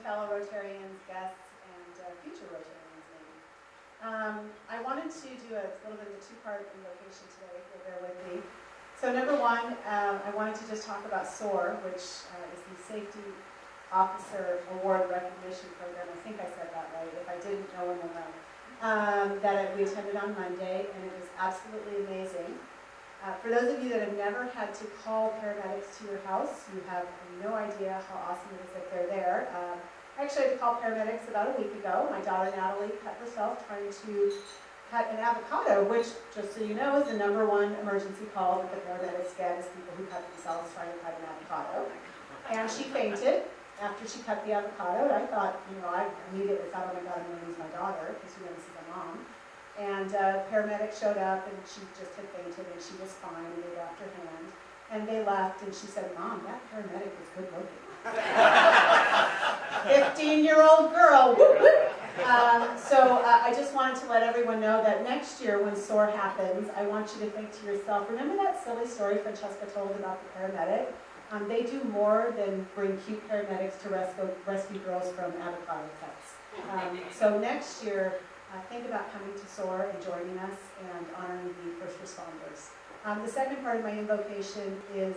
fellow Rotarians, guests, and future Rotarians maybe. I wanted to do a little bit of a two-part invocation today, if you'll bear with me. So number one, I wanted to just talk about SOAR, which is the Safety Officer Award Recognition Program. I think I said that right. If I didn't, no one will know. That we attended on Monday, and it was absolutely amazing. For those of you that have never had to call paramedics to your house, you have no idea how awesome it is that they're there. I actually had to call paramedics about a week ago. My daughter Natalie cut herself trying to cut an avocado, which, just so you know, is the #1 emergency call that the paramedics get, is people who cut themselves trying to cut an avocado. And she fainted after she cut the avocado. I thought, I immediately thought, oh my God, I'm going to lose my daughter, because this is a mom. And paramedic showed up, and she just had fainted, and she was fine, and they wrapped her hand. And they left, and she said, Mom, that paramedic was good looking. 15-year-old girl, whoop, whoop. So I just wanted to let everyone know that next year when SOAR happens, I want you to think to yourself, remember that silly story Francesca told about the paramedic? They do more than bring cute paramedics to rescue girls from avocado cuts. So next year, think about coming to SOAR and joining us and honoring the first responders. The second part of my invocation is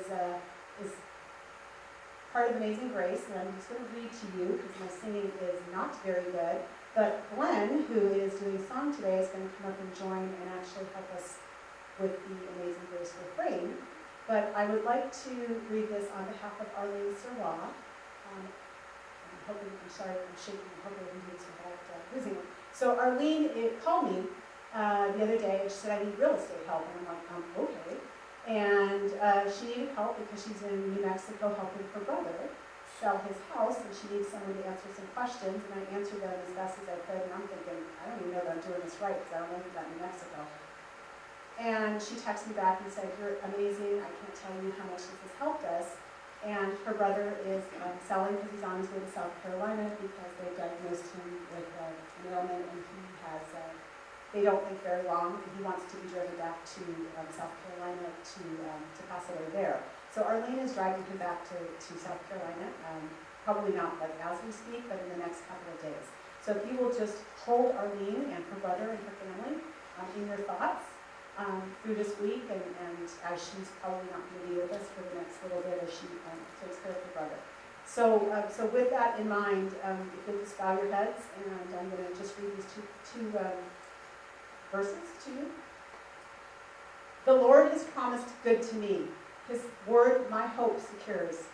part of Amazing Grace, and I'm just going to read to you because my singing is not very good. But Glenn, who is doing song today, is going to come up and join and actually help us with the Amazing Grace refrain. But I would like to read this on behalf of Arlene Sirwa. I'm sorry, I'm shaking. I'm hoping I'm doing this without losing it. So Arlene called me the other day, and she said, I need real estate help. And I'm like, okay. And she needed help because she's in New Mexico helping her brother sell his house, and she needs someone to answer some questions. And I answered them as best as I could, and I'm thinking, I don't even know that I'm doing this right, because I don't know if I'm in New Mexico. And she texted me back and said, you're amazing. I can't tell you how much this has helped us. And her brother is selling because he's on his way to South Carolina because they diagnosed him with an ailment, and he has, they don't think very long, and he wants to be driven back to South Carolina to pass away there. So Arlene is driving him back to South Carolina, probably not like as we speak, but in the next couple of days. So if you will just hold Arlene and her brother and her family in your thoughts, through this week, and as she's probably not going to be with us for the next little bit as she takes care of her brother. So with that in mind, if you'll just bow your heads, and I'm going to just read these two verses to you. The Lord has promised good to me. His word my hope secures.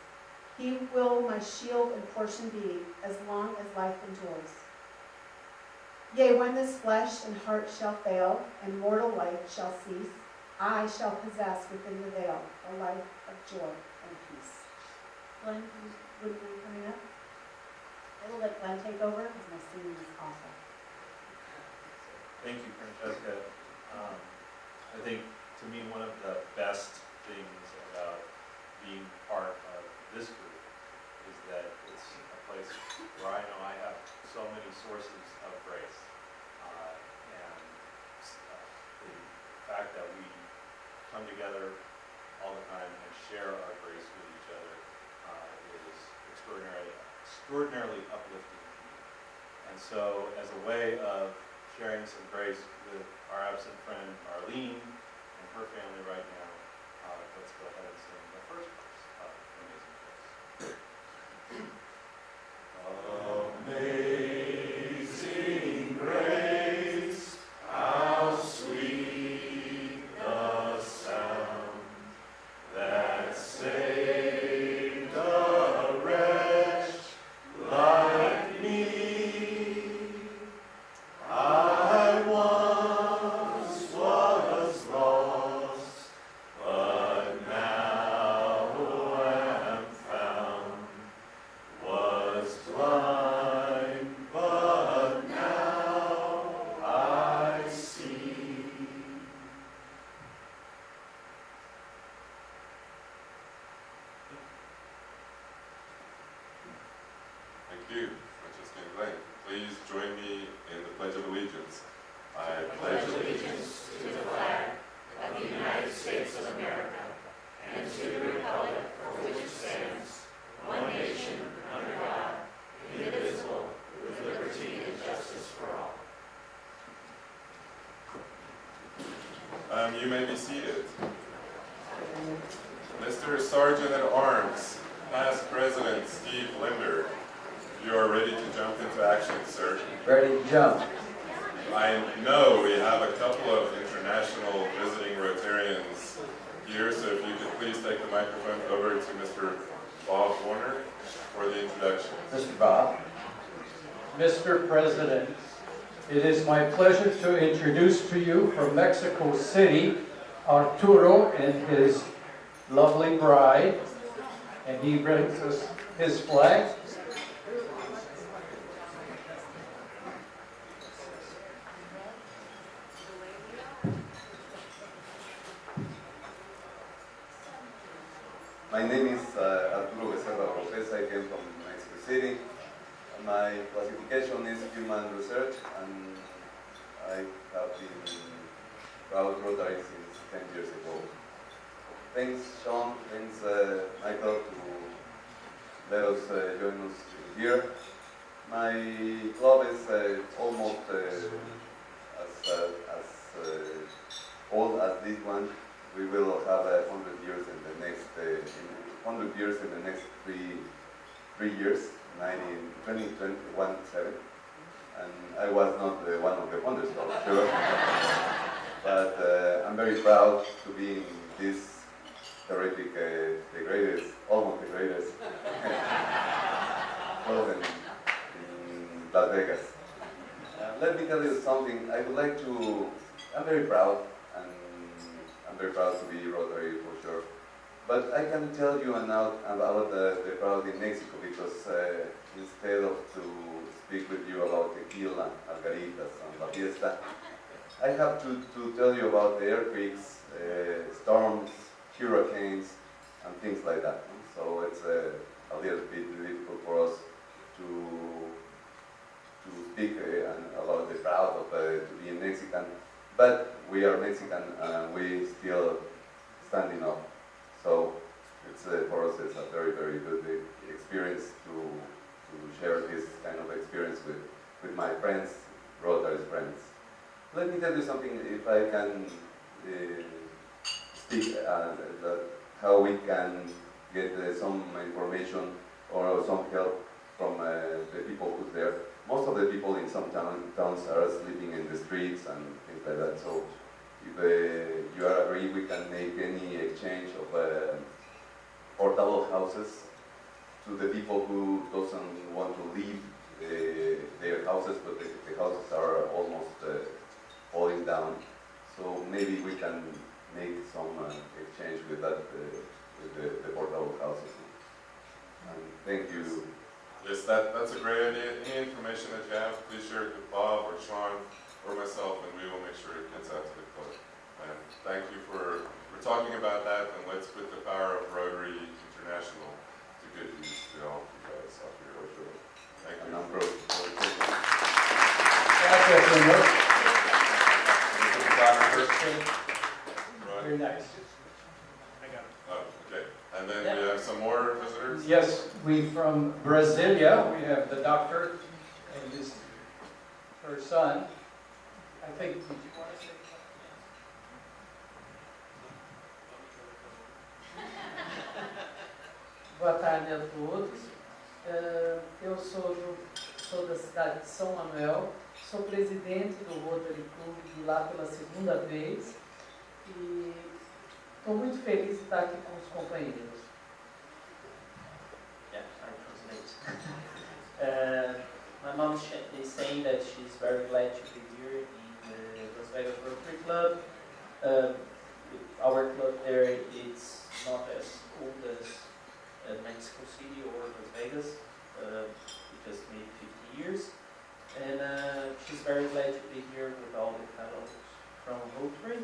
He will my shield and portion be, as long as life endures. Yea, when this flesh and heart shall fail, and mortal life shall cease, I shall possess within the veil a life of joy and peace. Glenn, would you mind coming up? I will let Glenn take over, because my singing is awful. Thank you, Francesca. I think, to me, one of the best things about being part of this group is that it's a place where I know I have so many sources of grace, and the fact that we come together all the time and share our grace with each other is extraordinarily uplifting to me. And so, as a way of sharing some grace with our absent friend Arlene and her family right now, let's go ahead and sing the first verse of Amazing Grace. Amazing grace, how sweet the sound that saved a wretch like me. I once was lost, but now am found. Was blind, but now I see. Thank you, Francesca and Glenn. Please join me in the Pledge of Allegiance. I pledge allegiance to the flag of the United States of America and to the republic for which it stands, one nation, under God, indivisible, You may be seated. Mr. Sergeant at Arms, past President Steve Linder, you are ready to jump into action, sir. Ready to jump. I know we have a couple of international visiting Rotarians here, so if you could please take the microphone over to Mr. Bob Warner for the introduction. Mr. Bob. Mr. President, it is my pleasure to introduce to you from Mexico City, Arturo and his lovely bride, and he brings us his flag. My name is Arturo Lopez. I came from Mexico City. My classification is human research, and I have been proud Rotary since 10 years ago. Thanks, Sean. Thanks, Michael, to let us join us here. My club is almost as old as this one. We will have 100 years in the next 100 years in the next three years, 2021-7, and I was not one of the founders, for sure. But I'm very proud to be in this terrific, the greatest, almost the greatest club in Las Vegas. Let me tell you something. I would like to. I'm very proud. I'm very proud to be Rotary for sure. But I can tell you now about the proud in Mexico, because instead of to speak with you about tequila, margaritas, and la fiesta, I have to tell you about the earthquakes, storms, hurricanes, and things like that. So it's a little bit difficult for us to speak about the proud of to be Mexican. But we are Mexican and we still standing up. So it's for us it's a very, very good experience to share this kind of experience with my friends, Rotary friends. Let me tell you something, if I can speak how we can get some information or some help from the people who's there. Most of the people in some towns are sleeping in the streets and things like that. So if you are agree, we can make any exchange of portable houses to the people who doesn't want to leave their houses, but the houses are almost falling down. So maybe we can make some exchange with that, with the portable houses. And thank you. Yes, that's a great idea. Any information that you have, please share it with Bob or Sean or myself, and we will make sure it gets out to the club. And thank you for talking about that, and let's put the power of Rotary International to good use to all of you guys out here. Thank you. And I'm proud. Very nice. Oh, okay. And then we have some more visitors? Yes, from Brasilia, we have the doctor and her son. I think, did you want to say something? Boa tarde a todos. Eu sou da cidade de São Manuel, sou presidente do Rotary Club lá pela segunda vez e estou muito feliz de estar aqui com os companheiros. Yeah, I translate. My mom is saying that she's very glad to be here in the Las Vegas Rotary Club. Our club there is not as old as Mexico City or Las Vegas. We just made 50 years. And she's very glad to be here with all the fellows from Rotary,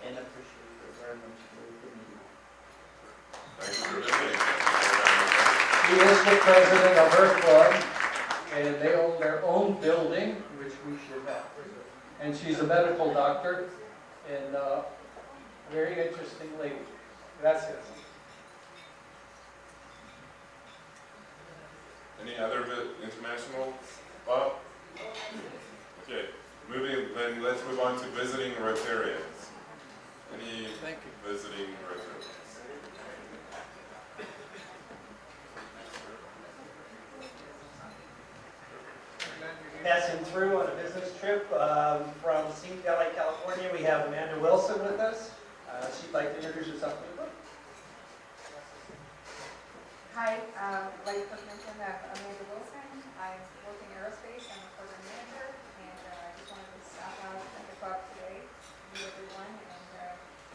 and appreciate her very much for the meeting. Thank you for visiting. She is the president of her club, and they own their own building, which we should have. And she's a medical doctor, and very interesting lady. Gracias. Any other international, Bob? Okay, then let's move on to visiting Rotarians. visiting Rotarians. Passing through on a business trip from St. Valley, California, we have Amanda Wilson with us. She'd like to introduce herself to the group. Hi, like Cook mentioned, I'm Amanda Wilson. I work in aerospace. I'm a program manager, and I just wanted to stop out at 10 o'clock today, meet everyone, and get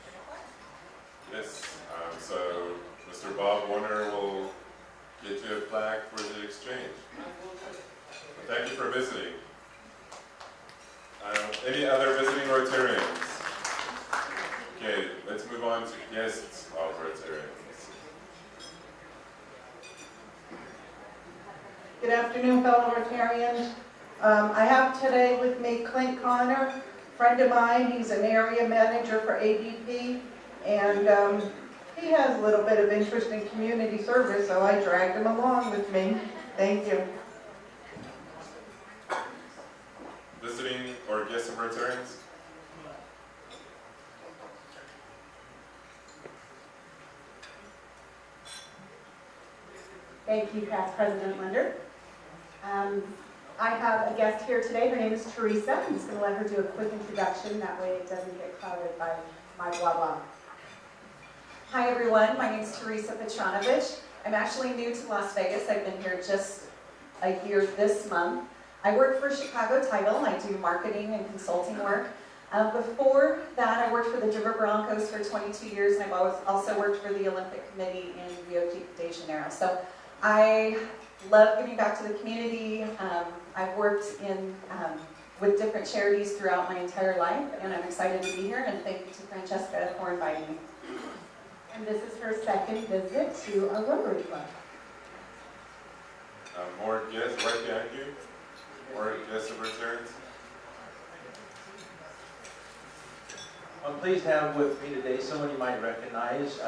a class. Yes, so Mr. Bob Warner will get you a flag for the exchange. Thank you for visiting. Any other visiting Rotarians? Okay, let's move on to guests of Rotarians. Good afternoon, fellow Rotarians. I have today with me Clint Connor, friend of mine. He's an area manager for ADP, and he has a little bit of interest in community service, so I dragged him along with me. Thank you. Visiting or guests of Rotarians? Thank you, past President Linder. I have a guest here today. Her name is Teresa. I'm just going to let her do a quick introduction. That way it doesn't get clouded by my blah blah. Hi everyone, my name is Teresa Petronovich. I'm actually new to Las Vegas. I've been here just a year this month. I work for Chicago Title. I do marketing and consulting work. Before that, I worked for the Denver Broncos for 22 years, and I've also worked for the Olympic Committee in Rio de Janeiro. So I love giving back to the community. I've worked with different charities throughout my entire life, and I'm excited to be here, and thank you to Francesca for inviting me. And this is her second visit to a Rotary Club. More guests right behind you? More guests of Rotarians? I'm pleased to have with me today someone you might recognize.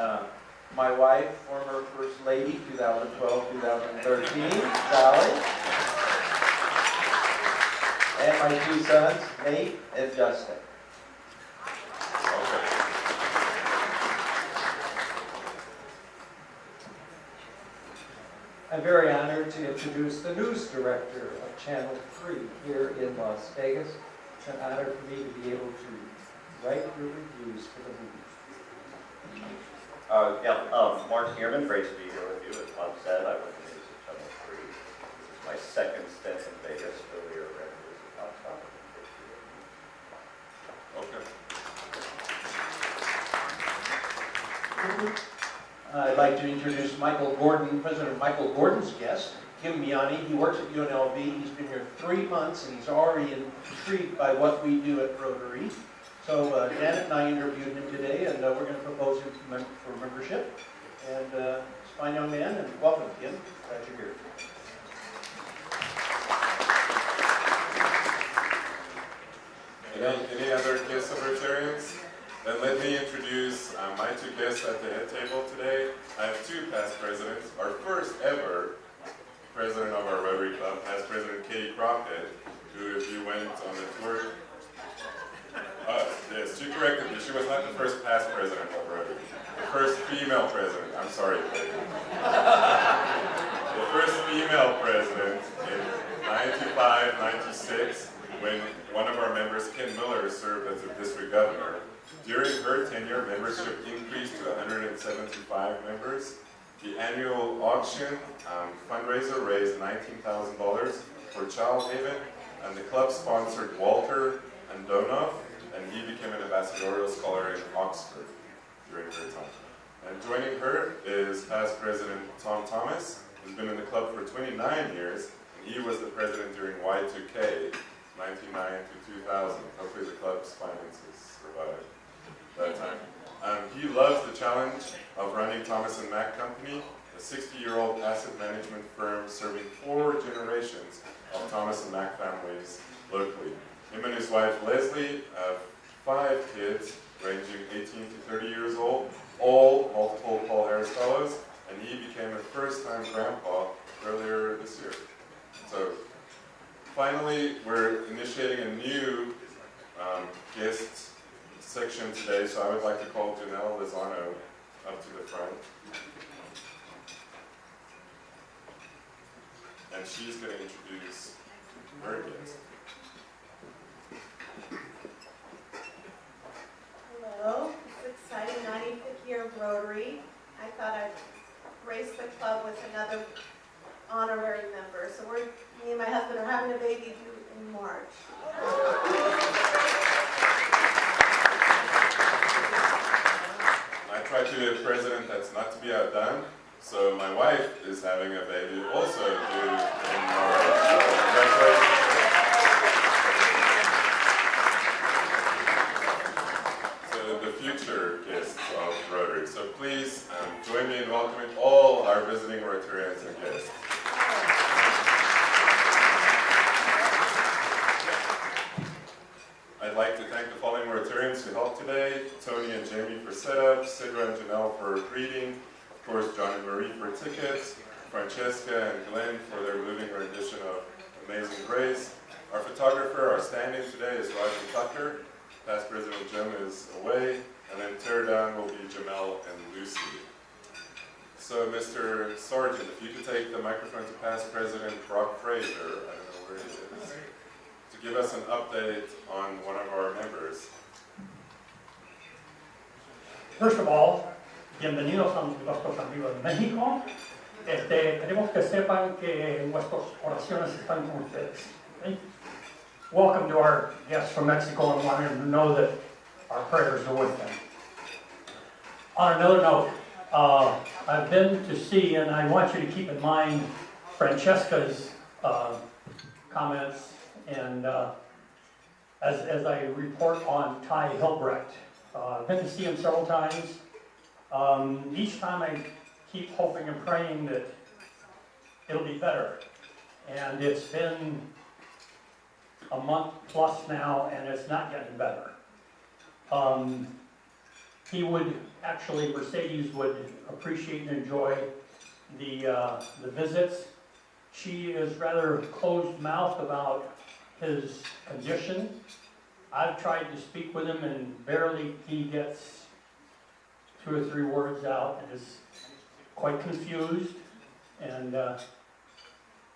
My wife, former First Lady, 2012-2013, Sally. And my two sons, Nate and Justin. Okay. I'm very honored to introduce the news director of Channel 3 here in Las Vegas. It's an honor for me to be able to write your reviews for the movie. Mark Gearman, great to be here with you. As Bob said, I went to news at Channel 3. This is my second stint in Vegas. Earlier, I ran news at Comstock. Okay. I'd like to introduce Michael Gordon, President Michael Gordon's guest, Kim Miani. He works at UNLV. He's been here 3 months, and he's already intrigued by what we do at Rotary. So Janet and I interviewed him today, and we're going to propose him for membership. And he's a fine young man, and welcome, Kim. Glad you're here. Any other guests of Rotarians? Then let me introduce my two guests at the head table today. I have two past presidents. Our first ever president of our Rotary Club, past President Caty Crockett, who, if you went on the tour, yes, she corrected me. She was not the first past president of Rotary. The first female president. I'm sorry. The first female president in 95, 96, when one of our members, Ken Miller, served as a district governor. During her tenure, membership increased to 175 members. The annual auction fundraiser raised $19,000 for Child Haven, and the club sponsored Walter and Donoff, and he became an ambassadorial scholar in Oxford during her time. And joining her is past President Tom Thomas, who's been in the club for 29 years, and he was the president during Y2K, 1999 to 2000. Hopefully the club's finances survived that time. He loves the challenge of running Thomas & Mack Company, a 60-year-old asset management firm serving 4 generations of Thomas & Mack families locally. Him and his wife Leslie have 5 kids ranging 18 to 30 years old, all multiple Paul Harris Fellows, and he became a first-time grandpa earlier this year. So finally, we're initiating a new guest section today, so I would like to call Janelle Lozano up to the front. And she's going to introduce her guest. Hello, it's exciting, 95th year of Rotary. I thought I'd grace the club with another honorary member. So me and my husband are having a baby due in March. I try to be a president that's not to be outdone, so my wife is having a baby also due in March. So congratulations. The future guests of Rotary. So please join me in welcoming all our visiting Rotarians and guests. I'd like to thank the following Rotarians who helped today: Tony and Jamie for setup, Sidra and Janelle for greeting, of course John and Marie for tickets, Francesca and Glenn for their moving rendition of Amazing Grace. Our photographer, our stand-in today is Roger Tucker. Past President Jim is away, and then tear down will be Jamel and Lucy. So, Mr. Sergeant, if you could take the microphone to past President Brock Fraser, I don't know where he is, to give us an update on one of our members. First of all, bienvenidos a nuestros amigos de México. Queremos que sepan que nuestras oraciones están con ustedes. ¿Okay? Welcome to our guests from Mexico, and want them to know that our prayers are with them. On another note, I've been to see, and I want you to keep in mind Francesca's comments, and as I report on Ty Hilbrecht. I've been to see him several times. Each time I keep hoping and praying that it'll be better. And it's been a month plus now, and it's not getting better. He would actually, Mercedes would appreciate and enjoy the visits. She is rather closed-mouthed about his condition. I've tried to speak with him, and barely he gets 2 or 3 words out, and is quite confused, and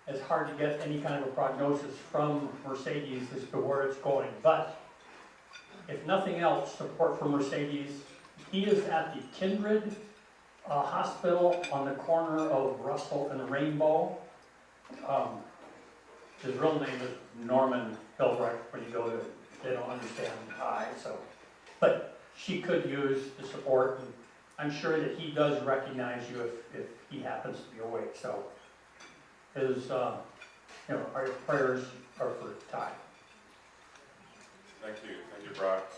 it's hard to get any kind of a prognosis from Mercedes as to where it's going. But if nothing else, support for Mercedes. He is at the Kindred Hospital on the corner of Russell and Rainbow. His real name is Norman Hilbrecht. When you go to, they don't understand I. So, but she could use the support, and I'm sure that he does recognize you if he happens to be awake. So, his, our prayers are for Ty. Thank you, Brock.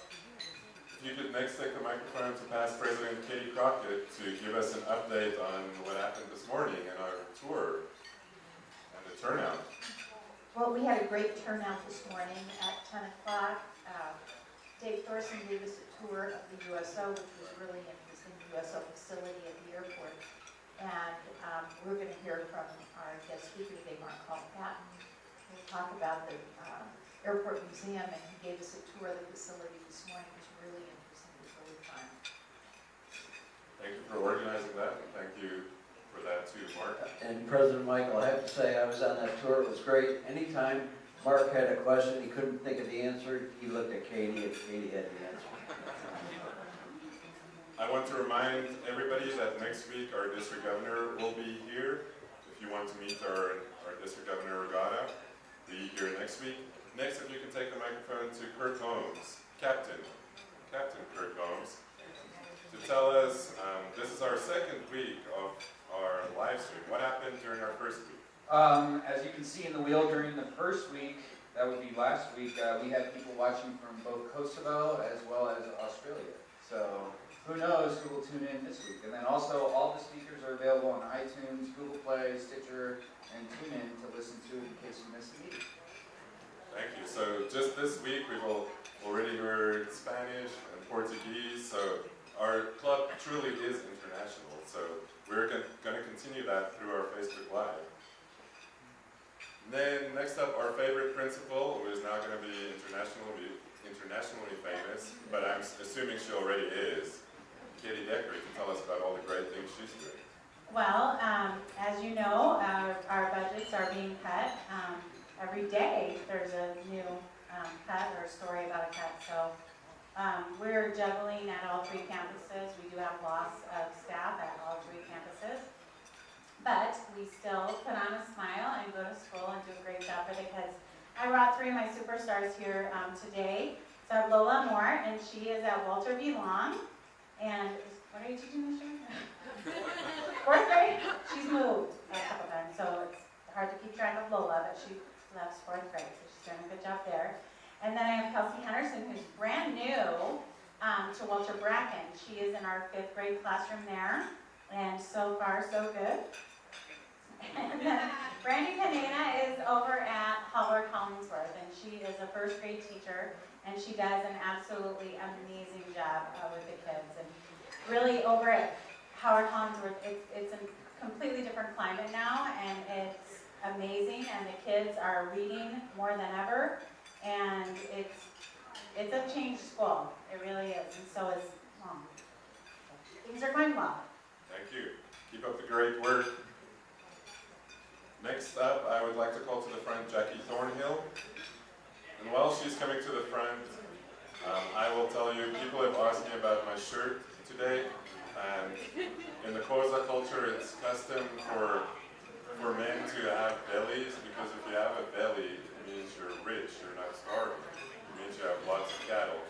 If you could next take the microphone to past President Caty Crockett to give us an update on what happened this morning in our tour and the turnout. Well, we had a great turnout this morning at 10 o'clock. Dave Thorson gave us a tour of the USO, which was really interesting, the USO facility at the airport. And we're going to hear from our guest speaker today, Mark Patton. We'll talk about the Airport Museum, and he gave us a tour of the facility this morning. It was really interesting. It was really fun. Thank you for organizing that, and thank you for that too, Mark. And President Michael, I have to say, I was on that tour. It was great. Anytime Mark had a question, he couldn't think of the answer, he looked at Katie, and Katie had the answer. I want to remind everybody that next week our district governor will be here. If you want to meet our district governor Regatta, be here next week. Next, if you can take the microphone to Kurt Holmes, Captain Kurt Holmes, to tell us, this is our second week of our live stream. What happened during our first week? As you can see in the wheel, during the first week, that would be last week, we had people watching from both Kosovo as well as Australia. So who knows who will tune in this week. And then also all the speakers are available on iTunes, Google Play, Stitcher, and TuneIn to listen to in case you missed the meeting. Thank you. So just this week we've already heard Spanish and Portuguese, so our club truly is international. So we're going to continue that through our Facebook Live. And then next up, our favorite principal, who is now going to be international internationally famous, but I'm assuming she already is. Katie Decker, you can tell us about all the great things she's doing. Well, as you know, our budgets are being cut. Every day there's a new cut or a story about a cut. So we're juggling at all 3 campuses. We do have loss of staff at all 3 campuses. But we still put on a smile and go to school and do a great job for the kids. I brought 3 of my superstars here today. So I have Lola Moore, and she is at Walter V. Long. And what are you teaching this year? 4th grade? She's moved a couple times, so it's hard to keep track of Lola, but she loves 4th grade, so she's doing a good job there. And then I have Kelsey Henderson, who's brand new to Walter Bracken. She is in our 5th grade classroom there, and so far so good. And then Brandy Canena is over at Howard Collingsworth, and she is a 1st grade teacher, and she does an absolutely amazing job with the kids. And really over at Howard Collingsworth, it's a completely different climate now, and it's amazing, and the kids are reading more than ever, and it's a changed school. It really is, and so is Mom. Things are going well. Thank you. Keep up the great work. Next up, I would like to call to the front Jackie Thornhill. And while she's coming to the front, I will tell you, people have asked me about my shirt today. And in the Koza culture, it's custom for men to have bellies, because if you have a belly, it means you're rich, you're not starving. It means you have lots of cattle.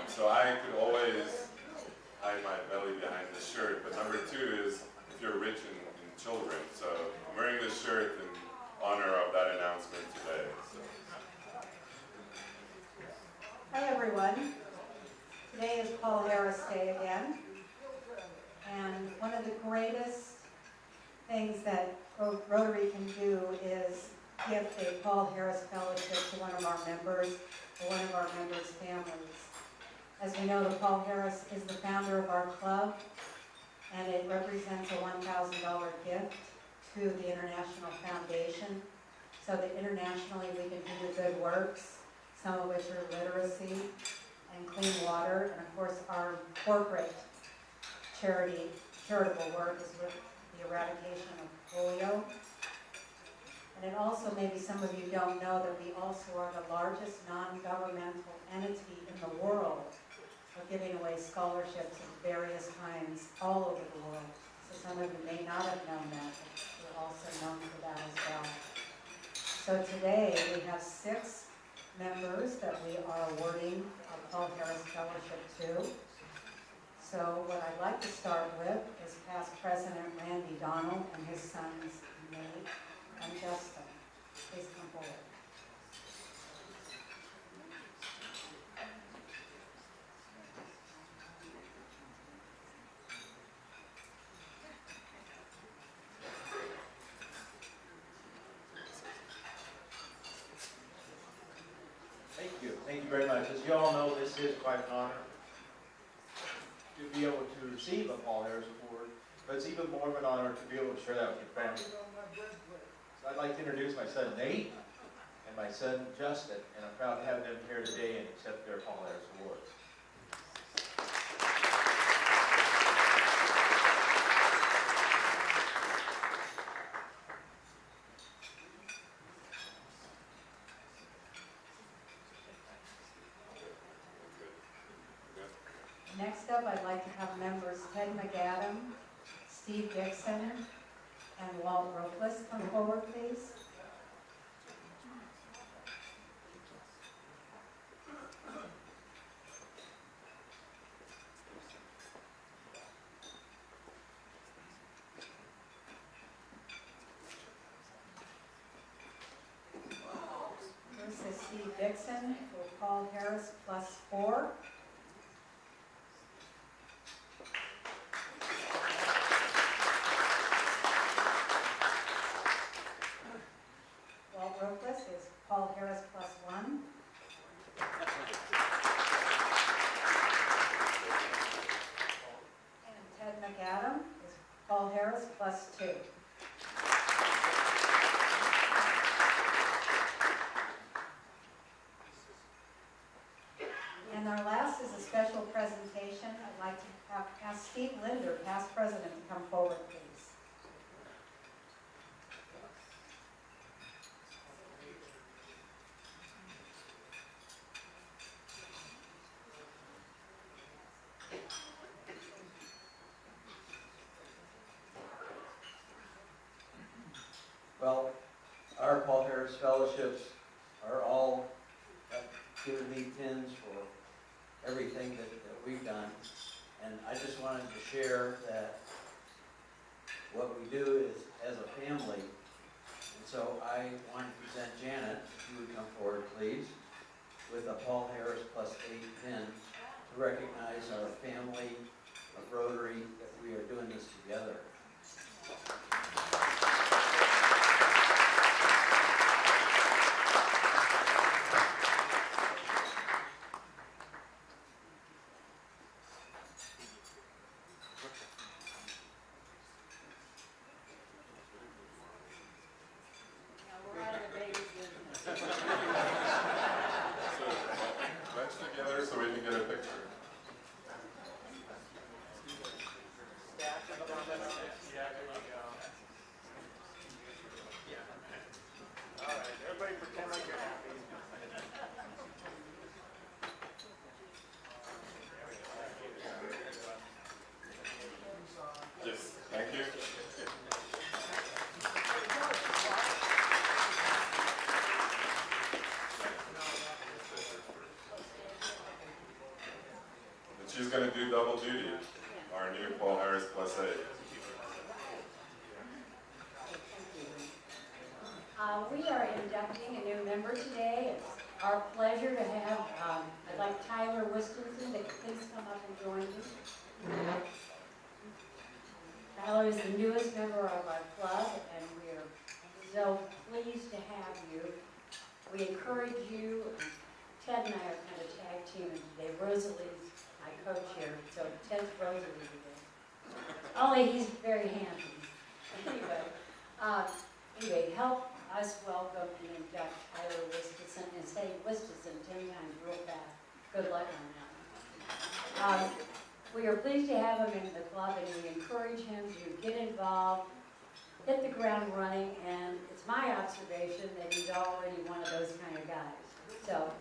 So I could always hide my belly behind the shirt. But number 2 is if you're rich in children. So I'm wearing this shirt in honor of that announcement today. So. Hi everyone. Today is Paul Harris Day again. And one of the greatest things that Rotary can do is give a Paul Harris Fellowship to one of our members or one of our members' families. As we know, the Paul Harris is the founder of our club, and it represents a $1,000 gift to the International Foundation, so that internationally we can do the good works, some of which are literacy and clean water, and of course our corporate charitable work is with the eradication of polio. And it also, maybe some of you don't know, that we also are the largest non-governmental entity in the world of giving away scholarships of various kinds all over the world. So some of you may not have known that, but we're also known for that as well. So today we have 6 members that we are awarding a Paul Harris Fellowship to. So what I'd like to start with is past President Randy Donald and his sons Nate and Justin. Please come forward. Thank you very much. As you all know, this is quite an honor to be able to receive a Paul Harris Award, but it's even more of an honor to be able to share that with your family. So I'd like to introduce my son Nate and my son Justin, and I'm proud to have them here today and accept their Paul Harris Award. Next up, I'd like to have members Ted McAdam, Steve Dixon, and Walt Robles come forward, please. First is Steve Dixon for Paul Harris +4. Is Paul Harris +1. And Ted McAdam is Paul Harris +2. Well, our Paul Harris Fellowships are all giving me pins for everything that we've done. And I just wanted to share that what we do is as a family. And so I want to present Janet, if you would come forward, please, with a Paul Harris +8 pin to recognize our family of Rotary that we are doing this together. Let's together so we can get a picture. Yes, thank you. And she's going to do double duty, our new Paul Harris +8. We are inducting a new member today. It's our pleasure to have, I'd like Tyler Wisconsin to please come up and join me. Tyler is the newest member of our club, and we are so pleased to have you. We encourage you. Ted and I are kind of tag teaming today. Rosalie's my coach here, so Ted's Rosalie today. Only he's very handsome. Anyway, help us welcome and induct Tyler Wisconsin, and say Wisconsin 10 times real fast. Good luck on that. We are pleased to have him in the club, and we encourage him to get involved, hit the ground running, and it's my observation that he's already one of those kind of guys. So,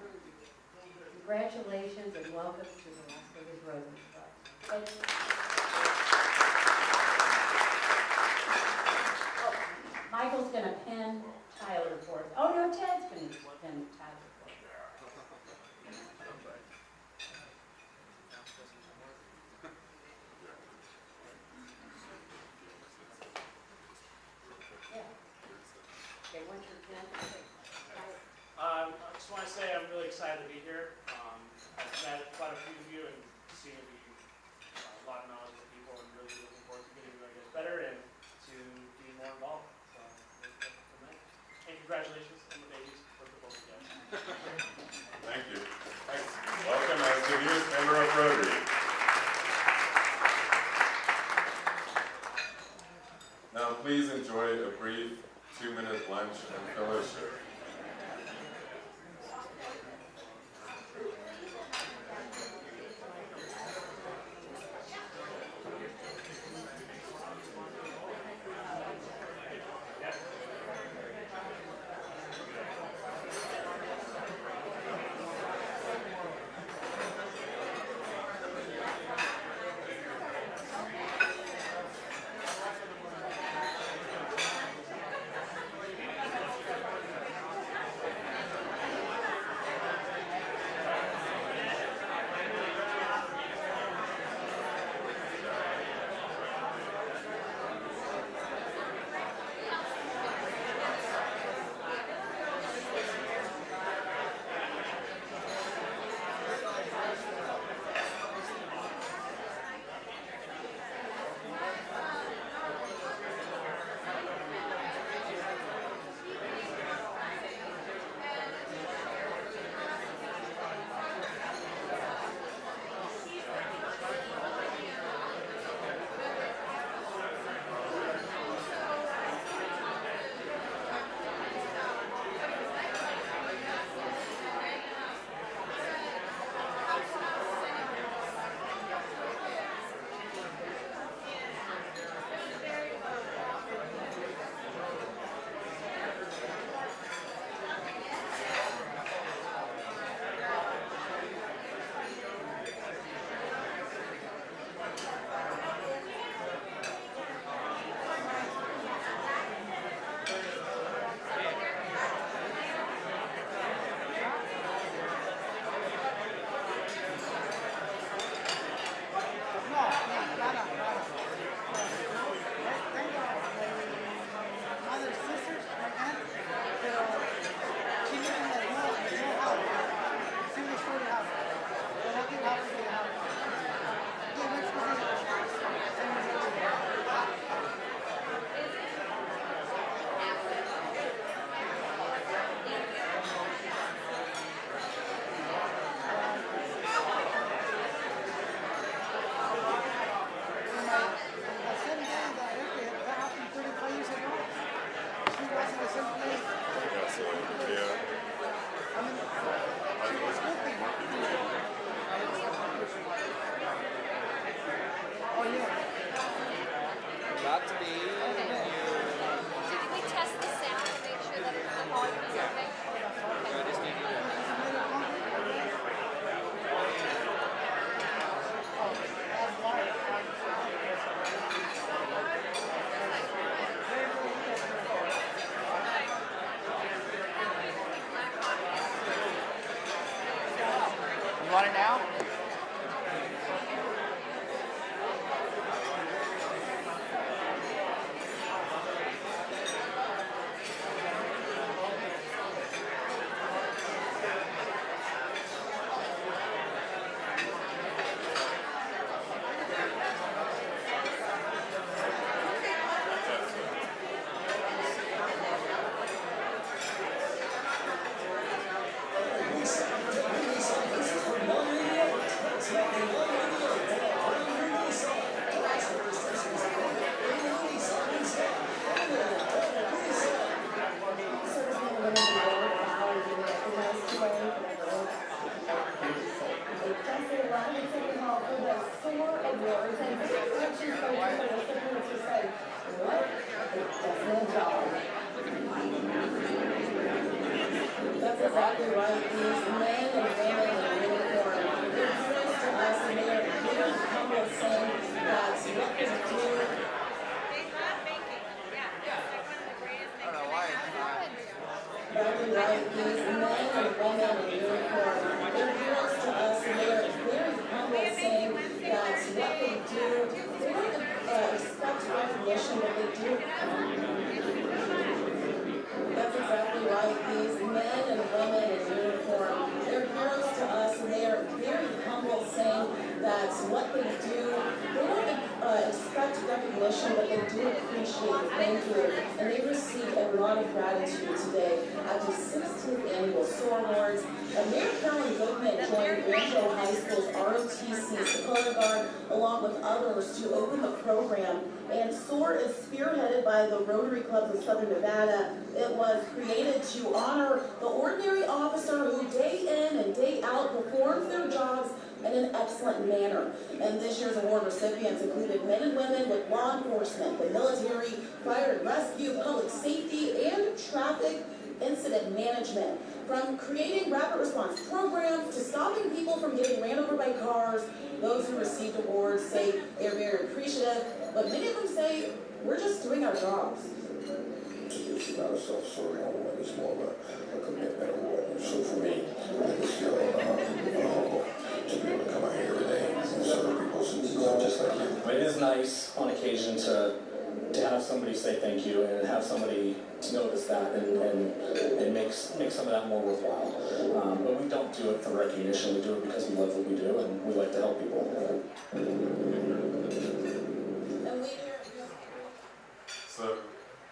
congratulations and welcome to the Las Vegas Rotary Club. Oh, Michael's going to pin Tyler for us. Oh no, Ted's going to pin Tyler for us. Okay, what's your pin? I just want to say I'm really excited to be here. I've met quite a few of you and seen you a lot of knowledgeable people, and really looking forward to getting you guys better and to be more involved. So, and congratulations on the babies for the both of you. Thank you. Thanks. Welcome as the newest member of Rotary. Now please enjoy a brief 2-minute lunch and fellowship. You want it now? To open the program, and SOAR is spearheaded by the Rotary Clubs of Southern Nevada. It was created to honor the ordinary officer who day in and day out performs their jobs in an excellent manner. And this year's award recipients included men and women with law enforcement, the military, fire and rescue, public safety, and traffic incident management. From creating rapid response programs to stopping people from getting ran over by cars, those who received awards say they're very appreciative, but many of them say, we're just doing our jobs. It's not a self-serving award, it's more of a commitment award. So for me, I just feel humble to be able to come out here every day and serve people just like you. It is nice on occasion to have somebody say thank you and have somebody notice that and make some of that more worthwhile. But we don't do it for recognition, we do it because we love what we do and we like to help people.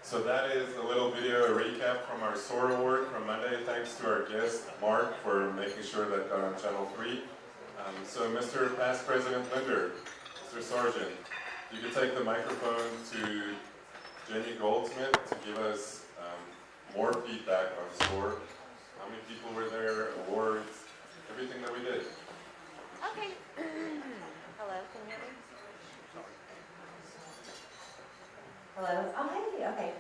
So that is a little video, a recap from our SOAR Award from Monday. Thanks to our guest, Mark, for making sure that got on Channel 3. So Mr. Past President Linder, Mr. Sargent, you could take the microphone to Jenny Goldsmith to give us more feedback on SOAR. How many people were there, awards, everything that we did. Okay. Hello, can you hear me? Hello. Oh, hey. Okay.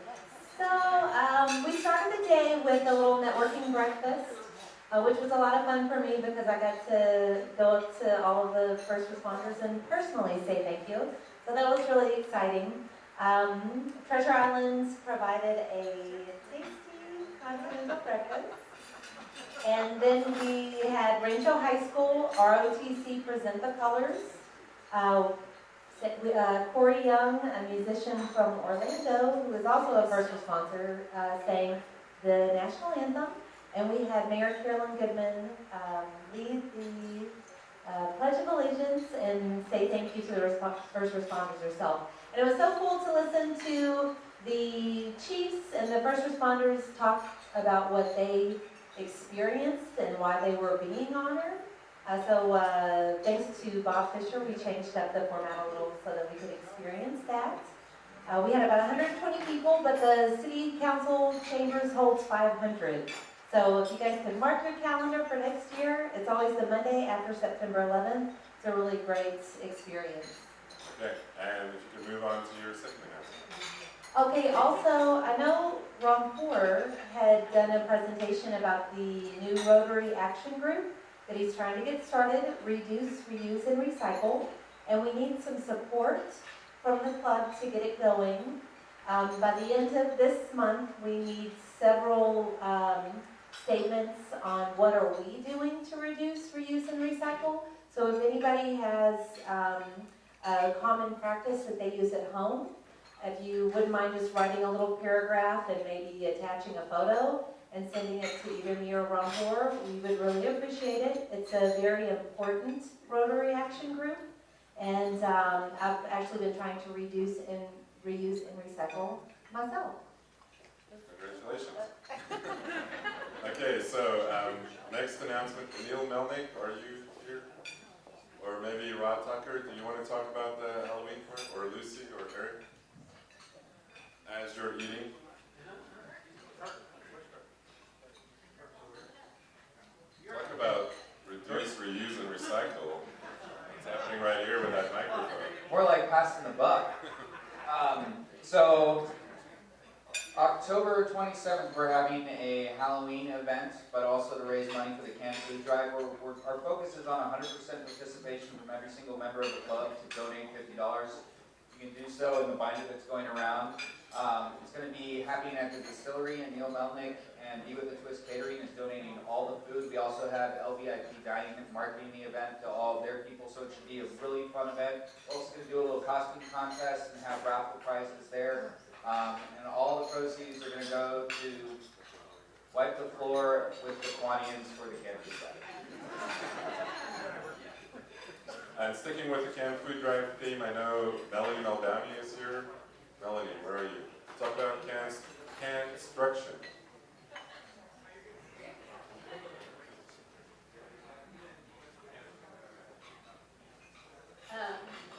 So we started the day with a little networking breakfast, which was a lot of fun for me because I got to go up to all of the first responders and personally say thank you. So that was really exciting. Treasure Islands provided a tasty continental breakfast. And then we had Rancho High School, ROTC present the colors. Corey Young, a musician from Orlando, who is also a first responder, sang the national anthem. And we had Mayor Carolyn Goodman lead the Pledge of Allegiance and say thank you to the first responders herself. And it was so cool to listen to the chiefs and the first responders talk about what they experienced and why they were being honored. So thanks to Bob Fisher, we changed up the format a little so that we could experience that. We had about 120 people, but the city council chambers holds 500. So if you guys can mark your calendar for next year, it's always the Monday after September 11th. It's a really great experience. Okay, and if you can move on to your second announcement. Okay, also, I know Ron Poor had done a presentation about the new Rotary Action Group that he's trying to get started, reduce, reuse, and recycle. And we need some support from the club to get it going. By the end of this month, we need several statements on what are we doing to reduce, reuse, and recycle. So if anybody has a common practice that they use at home, if you wouldn't mind just writing a little paragraph and maybe attaching a photo and sending it to either me or Rampur, we would really appreciate it. It's a very important Rotary action group, and I've actually been trying to reduce and reuse and recycle myself. Congratulations. Okay, so next announcement, Neil Melnick, are you here? Or maybe Rod Tucker, do you want to talk about the Halloween part? Or Lucy or Eric? As you're eating? Talk about reduce, reuse, and recycle. What's happening right here with that microphone? More like passing the buck. So, October 27th, we're having a Halloween event, but also to raise money for the canned food drive. Our focus is on 100% participation from every single member of the club to donate $50. You can do so in the binder that's going around. It's going to be happening at the distillery, and Neil Melnick and Be With The Twist Catering is donating all the food. We also have LVIP Dining marketing the event to all of their people, so it should be a really fun event. We're also going to do a little costume contest and have raffle prizes there. And all the proceeds are going to go to wipe the floor with the Kiwanians for the canned food drive. And sticking with the canned food drive theme, I know Melanie Maldani is here. Melanie, where are you? Talk about construction.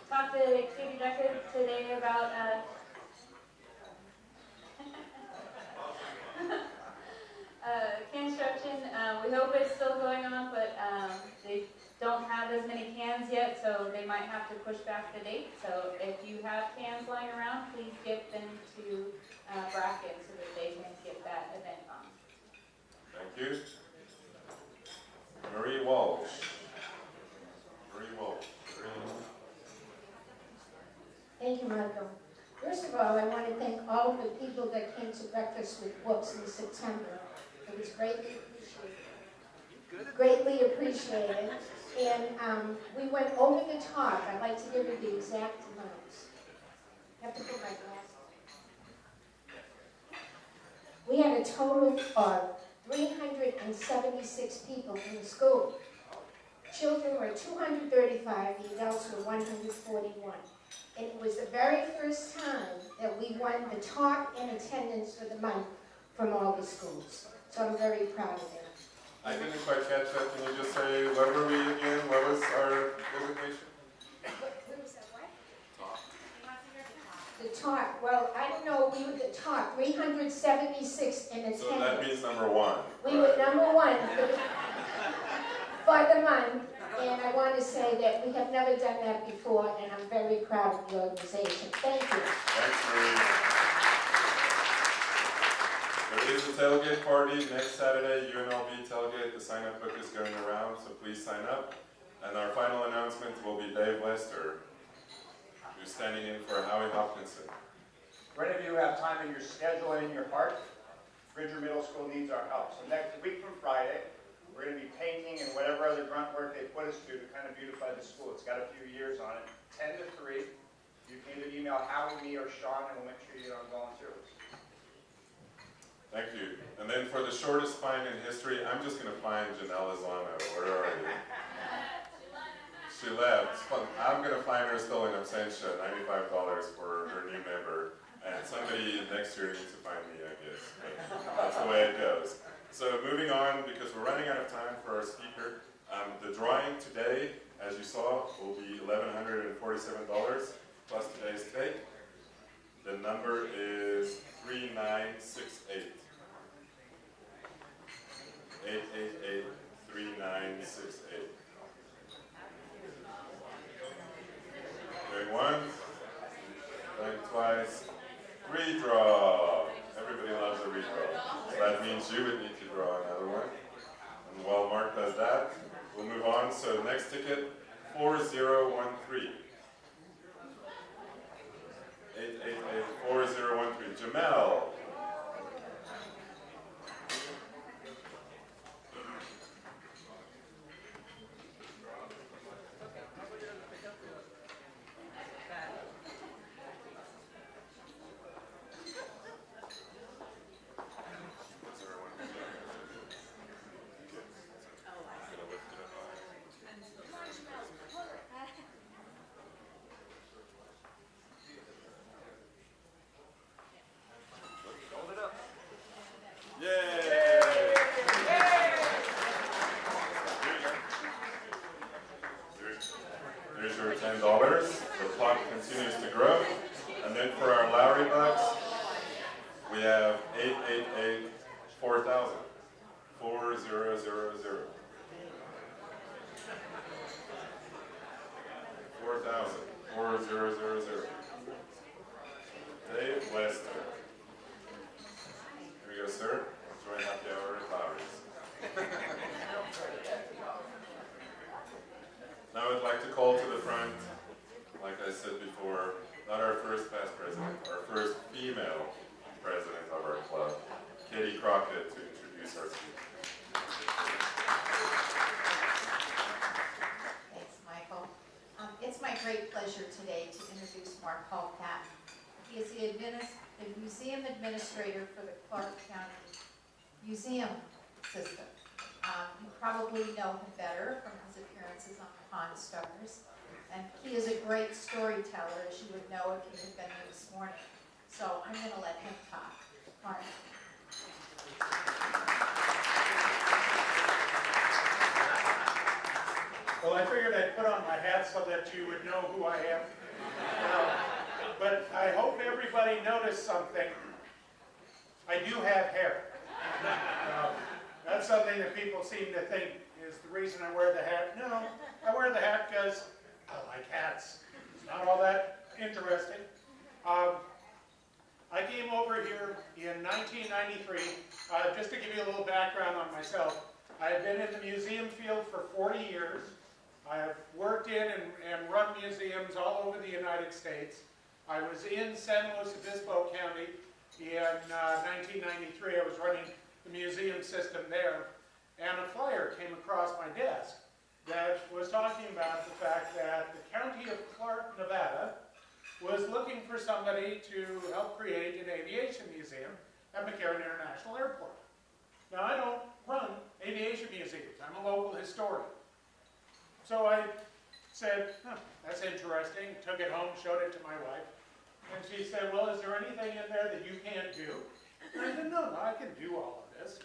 Talked to Caty Crockett today about construction. We hope it's still going on, but they don't have as many cans yet, so they might have to push back the date. So if you have cans lying around, please get them to Bracken so that they can get that event on. Thank you. Marie Walsh. Marie Walsh. Thank you, Michael. First of all, I want to thank all of the people that came to Breakfast with Books in September. It was greatly appreciated. Greatly appreciated. And we went over the top. I'd like to give you the exact amounts. I have to put my glasses on. We had a total of 376 people in the school. Children were 235, the adults were 141. And it was the very first time that we won the top in attendance for the month from all the schools. So I'm very proud of it. I didn't quite catch that. Can you just say, where were we again? What was our designation? Where was that, what? The top, well, I don't know, we were the top, 376 in attendance. So that means number one. We were number one for the month. And I want to say that we have never done that before, and I'm very proud of the organization. Thank you. Thanks, Marie. There is a tailgate party next Saturday, UNLV tailgate. The sign-up book is going around, so please sign up. And our final announcement will be Dave Lester, who's standing in for Howie Hopkinson. For any of you who have time in your schedule and in your heart, Bridger Middle School needs our help. So next week from Friday, we're going to be painting and whatever other grunt work they put us to kind of beautify the school. It's got a few years on it. 10 to 3. You can either email Howie, me, or Sean, and we'll make sure you get on volunteer list. Thank you. And then for the shortest fine in history, I'm just going to find Janelle Lozano. Where are you? She left. I'm going to find her still in absentia, $95 for her new member. And somebody next year needs to find me, I guess. But that's the way it goes. So moving on, because we're running out of time for our speaker, the drawing today, as you saw, will be $1,147 plus today's take. The number is 3968. 888-3968. Going once, going twice, redraw. Everybody loves a redraw. So that means you would need to draw another one. And while Mark does that, we'll move on. So next ticket, 4013. 888-4013. Jamel. 4,000. 4,000. Dave Lester. Here we go, sir. Enjoy happy hour at Lowry's. Now I'd like to call to the front, like I said before, not our first past president, our first female president of our club, Caty Crockett, to introduce our speaker. Thanks, Michael. It's my great pleasure today to introduce Mark Halpat. He is the museum administrator for the Clark County Museum System. You probably know him better from his appearances on Pawn Stars. And he is a great storyteller, as you would know if you had been here this morning. So I'm going to let him talk. Mark. Well, I figured I'd put on my hat so that you would know who I am. But I hope everybody noticed something. I do have hair. That's something that people seem to think is the reason I wear the hat. No, I wear the hat because I like hats. It's not all that interesting. I came over here in 1993, just to give you a little background on myself. I have been in the museum field for 40 years. I have worked in and run museums all over the United States. I was in San Luis Obispo County in 1993. I was running the museum system there. And a flyer came across my desk that was talking about the fact that the county of Clark, Nevada, was looking for somebody to help create an aviation museum at McCarran International Airport. Now, I don't run aviation museums. I'm a local historian. So I said, that's interesting. Took it home, showed it to my wife. And she said, well, is there anything in there that you can't do? And I said, no, I can do all of this.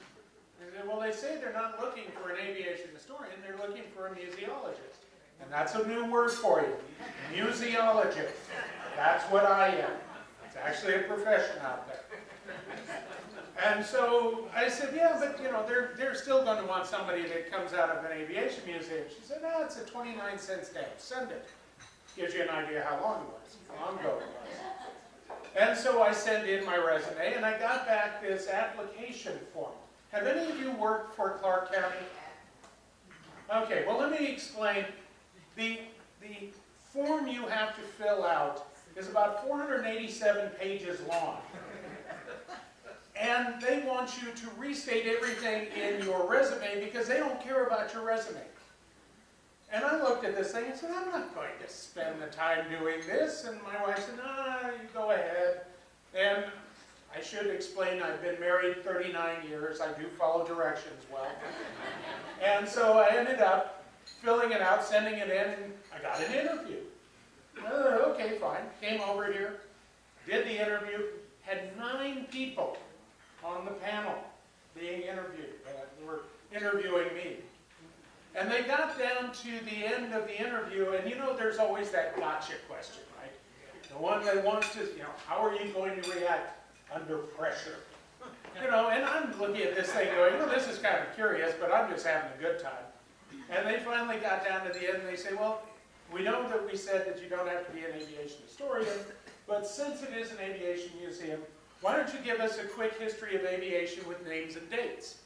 They said, well, they say they're not looking for an aviation historian, they're looking for a museologist. And that's a new word for you, museologist. That's what I am. It's actually a profession out there. And so I said, yeah, but you know, they're still going to want somebody that comes out of an aviation museum. She said, no, it's a 29-cent stamp. Send it. Gives you an idea how long it was, how long ago it was. And so I sent in my resume, and I got back this application form. Have any of you worked for Clark County? Okay, well, let me explain. The form you have to fill out is about 487 pages long. And they want you to restate everything in your resume because they don't care about your resume. And I looked at this thing and said, I'm not going to spend the time doing this. And my wife said, no, you go ahead. And I should explain, I've been married 39 years. I do follow directions well. And so I ended up filling it out, sending it in, and I got an interview. Okay, fine. Came over here, did the interview, had 9 people on the panel being interviewed. They were interviewing me. And they got down to the end of the interview, and you know there's always that gotcha question, right? The one that wants to, you know, how are you going to react under pressure? You know, and I'm looking at this thing going, well, this is kind of curious, but I'm just having a good time. And they finally got down to the end, and they say, well, we know that we said that you don't have to be an aviation historian, but since it is an aviation museum, why don't you give us a quick history of aviation with names and dates?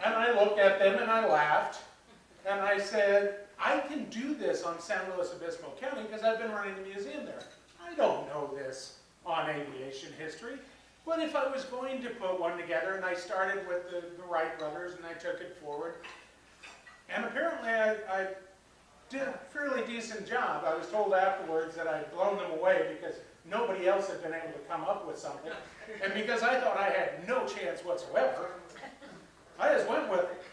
And I looked at them and I laughed, and I said, I can do this on San Luis Obispo County because I've been running the museum there. I don't know this on aviation history, but if I was going to put one together, and I started with the Wright brothers and I took it forward, and apparently I did a fairly decent job. I was told afterwards that I'd blown them away because nobody else had been able to come up with something, and because I thought I had no chance whatsoever, I just went with it.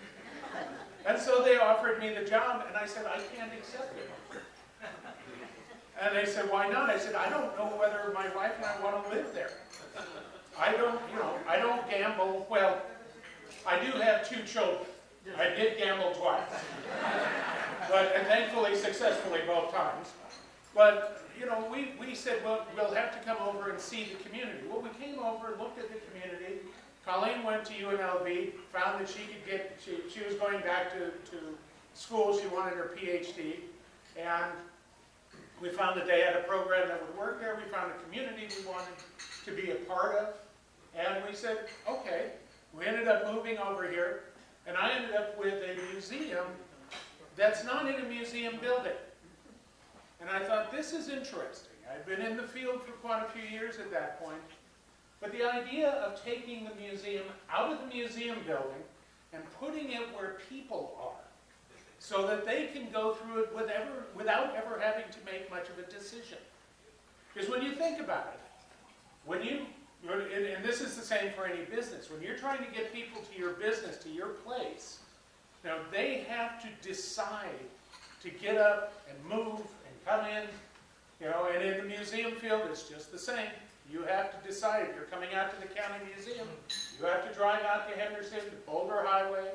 And so they offered me the job, and I said, I can't accept it. And they said, why not? I said, I don't know whether my wife and I want to live there. I don't, you know, I don't gamble. Well, I do have 2 children. I did gamble twice. And thankfully, successfully both times. But, you know, we said, well, we'll have to come over and see the community. Well, we came over and looked at the community, Colleen went to UNLV, found that she could get, she was going back to school, she wanted her PhD, and we found that they had a program that would work there. We found a community we wanted to be a part of, and we said, okay. We ended up moving over here, and I ended up with a museum that's not in a museum building. And I thought, this is interesting. I'd been in the field for quite a few years at that point. But the idea of taking the museum out of the museum building and putting it where people are, so that they can go through it without ever having to make much of a decision. Because when you think about it, and this is the same for any business, when you're trying to get people to your business, to your place, now they have to decide to get up and move and come in, and in the museum field it's just the same. You have to decide if you're coming out to the county museum, you have to drive out to Henderson, to Boulder Highway,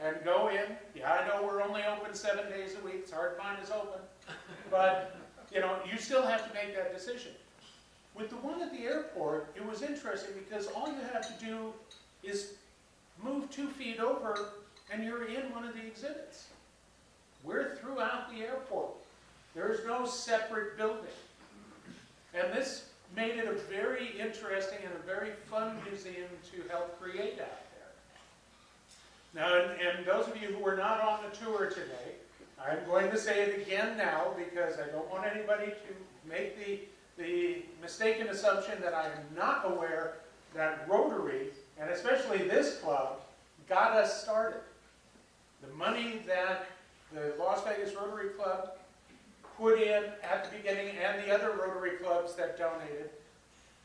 and go in. Yeah, I know we're only open 7 days a week. It's hard to find us open. But, you still have to make that decision. With the one at the airport, it was interesting because all you have to do is move 2 feet over and you're in one of the exhibits. We're throughout the airport. There's no separate building. And this made it a very interesting and a very fun museum to help create out there. Now, and those of you who were not on the tour today, I'm going to say it again now because I don't want anybody to make the mistaken assumption that I am not aware that Rotary, and especially this club, got us started. The money that the Las Vegas Rotary Club put in at the beginning, and the other Rotary clubs that donated,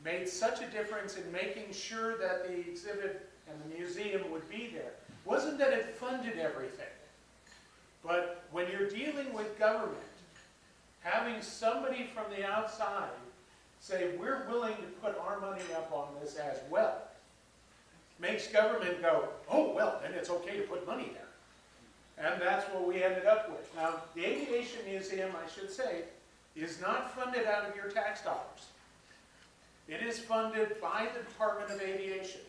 made such a difference in making sure that the exhibit and the museum would be there. It wasn't that it funded everything, but when you're dealing with government, having somebody from the outside say, we're willing to put our money up on this as well, makes government go, oh, well, then it's okay to put money there. And that's what we ended up with. Now, the Aviation Museum, I should say, is not funded out of your tax dollars. It is funded by the Department of Aviation.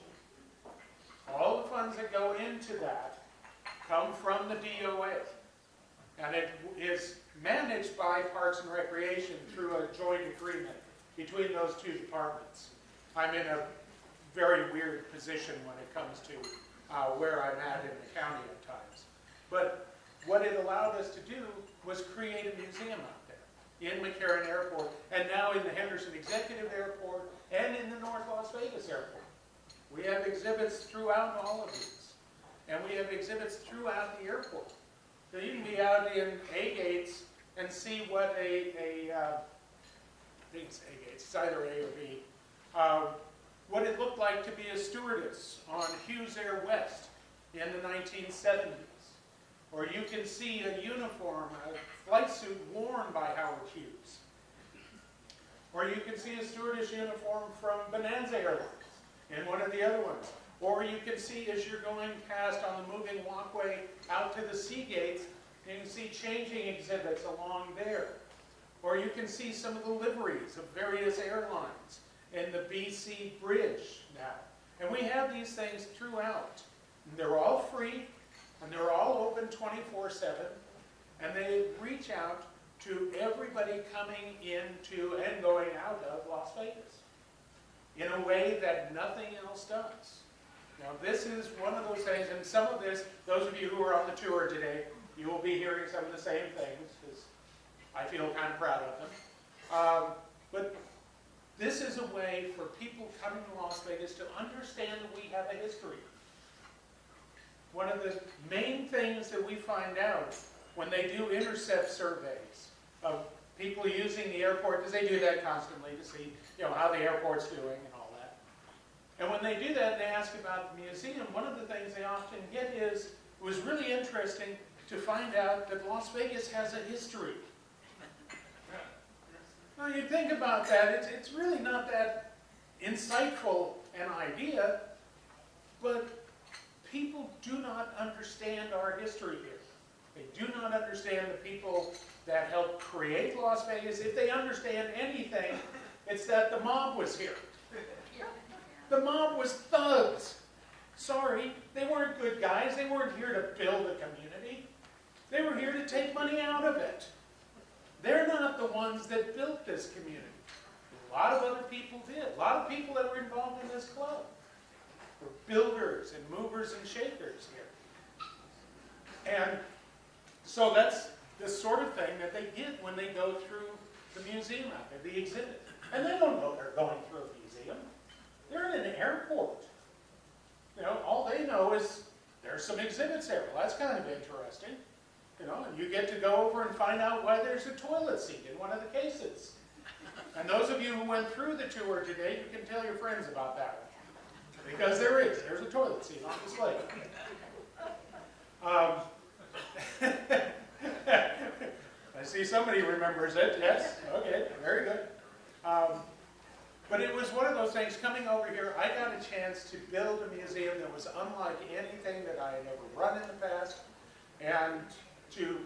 All the funds that go into that come from the DOA. And it is managed by Parks and Recreation through a joint agreement between those 2 departments. I'm in a very weird position when it comes to where I'm at in the county at times. But what it allowed us to do was create a museum out there in McCarran Airport, and now in the Henderson Executive Airport, and in the North Las Vegas Airport. We have exhibits throughout all of these. And we have exhibits throughout the airport. So you can be out in A-gates and see what I think it's A-gates, it's either A or B, what it looked like to be a stewardess on Hughes Air West in the 1970s. Or you can see a uniform, a flight suit worn by Howard Hughes. Or you can see a stewardess uniform from Bonanza Airlines in one of the other ones. Or you can see, as you're going past on the moving walkway out to the sea gates, you can see changing exhibits along there. Or you can see some of the liveries of various airlines in the BC Bridge now. And we have these things throughout. And they're all free, and they're all open 24/7, and they reach out to everybody coming into and going out of Las Vegas in a way that nothing else does. Now, this is one of those things, and some of this, those of you who are on the tour today, you will be hearing some of the same things, because I feel kind of proud of them. But this is a way for people coming to Las Vegas to understand that we have a history. One of the main things that we find out when they do intercept surveys of people using the airport, because they do that constantly to see, how the airport's doing and all that. And when they do that, they ask about the museum. One of the things they often get is, it was really interesting to find out that Las Vegas has a history. Now, you think about that, it's really not that insightful an idea, but people do not understand our history here. They do not understand the people that helped create Las Vegas. If they understand anything, it's that the mob was here. The mob was thugs. Sorry, they weren't good guys. They weren't here to build a community. They were here to take money out of it. They're not the ones that built this community. A lot of other people did. A lot of people that were involved in this club were builders and movers and shakers here. And so that's the sort of thing that they get when they go through the museum out there, the exhibit. And they don't know they're going through a museum. They're in an airport. You know, all they know is there's some exhibits there. Well, that's kind of interesting. You know, and you get to go over and find out why there's a toilet seat in one of the cases. And those of you who went through the tour today, you can tell your friends about that one. Because there is. There's a toilet seat on display. I see somebody remembers it. Yes. Okay. Very good. But it was one of those things, coming over here, I got a chance to build a museum that was unlike anything that I had ever run in the past. And to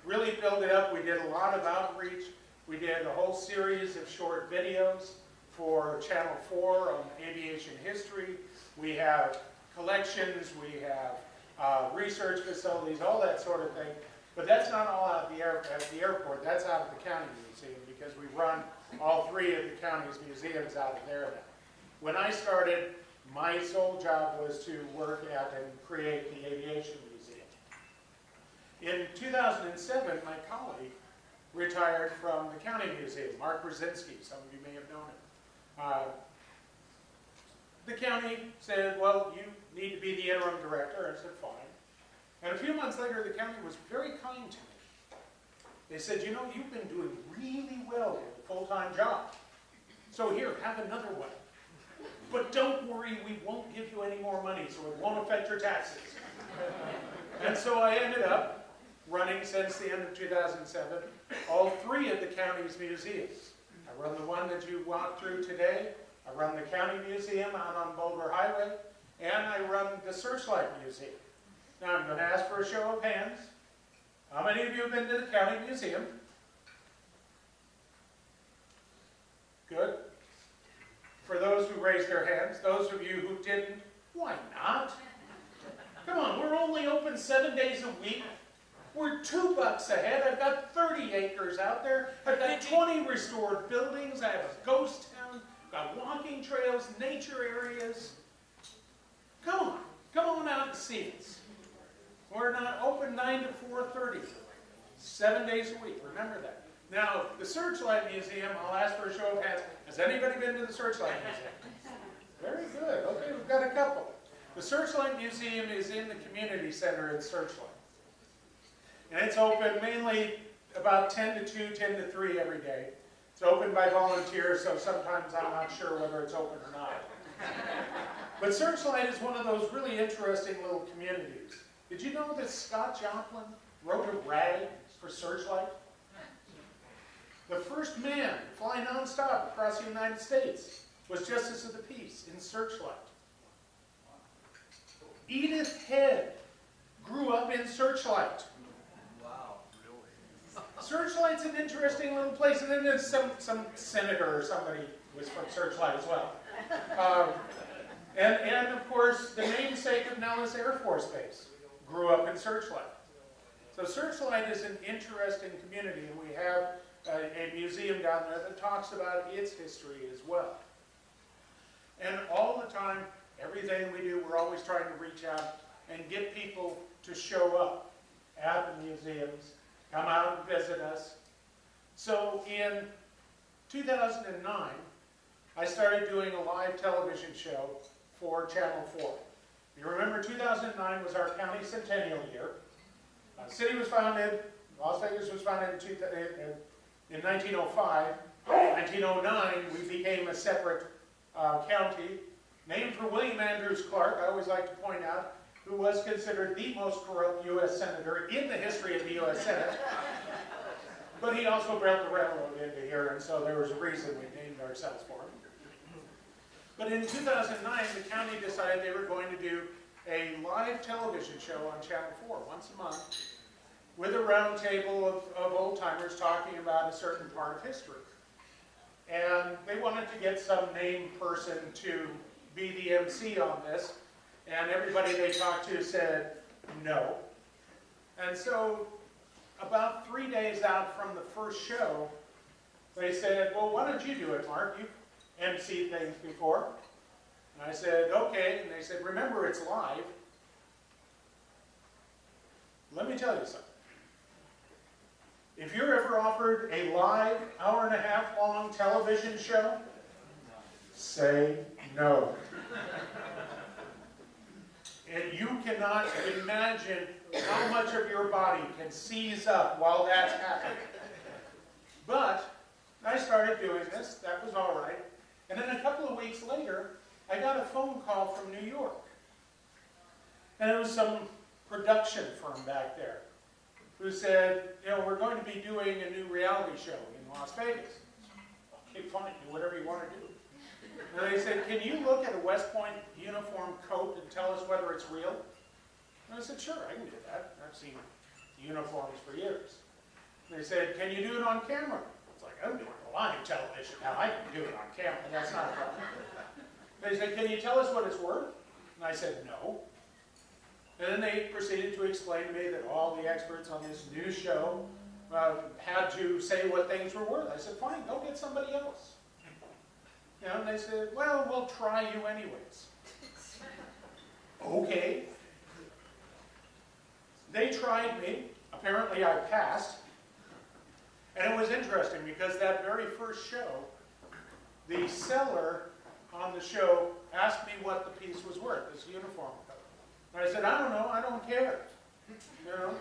really build it up, we did a lot of outreach. We did a whole series of short videos for Channel 4 on aviation history. We have collections, we have research facilities, all that sort of thing. But that's not all out at the airport, that's out at the county museum, because we run all three of the county's museums out of there now. When I started, my sole job was to work at and create the Aviation Museum. In 2007, my colleague retired from the county museum, Mark Brzezinski. Some of you may have known him. The county said, well, you need to be the interim director. I said, fine. And a few months later, the county was very kind to me. They said, you know, you've been doing really well with a full-time job. So here, have another one. But don't worry, we won't give you any more money, so it won't affect your taxes. And so I ended up running, since the end of 2007, all three of the county's museums. I run the one that you walked through today. I run the county museum out on Boulder Highway. And I run the Searchlight Museum. Now I'm going to ask for a show of hands. How many of you have been to the county museum? Good. For those who raised their hands, those of you who didn't, why not? Come on, we're only open 7 days a week. We're $2 ahead. I've got 30 acres out there. I've got 20 restored buildings. I have a ghost town. I've got walking trails, nature areas. Come on out and see us. We're not open 9 to 4:30, 7 days a week. Remember that. Now, the Searchlight Museum, I'll ask for a show of hands. Has anybody been to the Searchlight Museum? Very good. Okay, we've got a couple. The Searchlight Museum is in the community center at Searchlight. And it's open mainly about 10 to 2, 10 to 3 every day. It's open by volunteers, so sometimes I'm not sure whether it's open or not. But Searchlight is one of those really interesting little communities. Did you know that Scott Joplin wrote a rag for Searchlight? The first man to fly nonstop across the United States was Justice of the Peace in Searchlight. Edith Head grew up in Searchlight. Wow, really? Searchlight's an interesting little place, and then there's some senator or somebody was from Searchlight as well. And of course, the namesake of Nellis Air Force Base grew up in Searchlight. So Searchlight is an interesting community, and we have a museum down there that talks about its history as well. And all the time, everything we do, we're always trying to reach out and get people to show up at the museums, come out and visit us. So in 2009, I started doing a live television show for Channel 4. You remember 2009 was our county centennial year. The city was founded, Las Vegas was founded in 1905. In 1909, we became a separate county, named for William Andrews Clark, I always like to point out, who was considered the most corrupt U.S. senator in the history of the U.S. Senate. But he also brought the railroad into here, and so there was a reason we named ourselves for him. But in 2009, the county decided they were going to do a live television show on Channel 4 once a month with a round table of old-timers talking about a certain part of history. And they wanted to get some named person to be the MC on this. And everybody they talked to said no. And so about 3 days out from the first show, they said, well, why don't you do it, Mark? You've emceed things before. And I said, okay. And they said, remember, it's live. Let me tell you something. If you're ever offered a live, hour-and-a-half long television show, say no. And you cannot imagine how much of your body can seize up while that's happening. But I started doing this. That was all right. And then a couple of weeks later, I got a phone call from New York. And it was some production firm back there who said, you know, we're going to be doing a new reality show in Las Vegas. Okay, fine, do whatever you want to do. And they said, can you look at a West Point uniform coat and tell us whether it's real? And I said, sure, I can do that. I've seen uniforms for years. And they said, can you do it on camera? It's like, I'm doing live television now. I can do it on camera. That's not a problem. They said, can you tell us what it's worth? And I said, no. And then they proceeded to explain to me that all the experts on this new show had to say what things were worth. I said, fine, go get somebody else. You know, and they said, well, we'll try you anyways. Okay. They tried me. Apparently I passed. And it was interesting because that very first show, the seller on the show asked me what the piece was worth, this uniform coat. And I said, I don't know, I don't care. You know,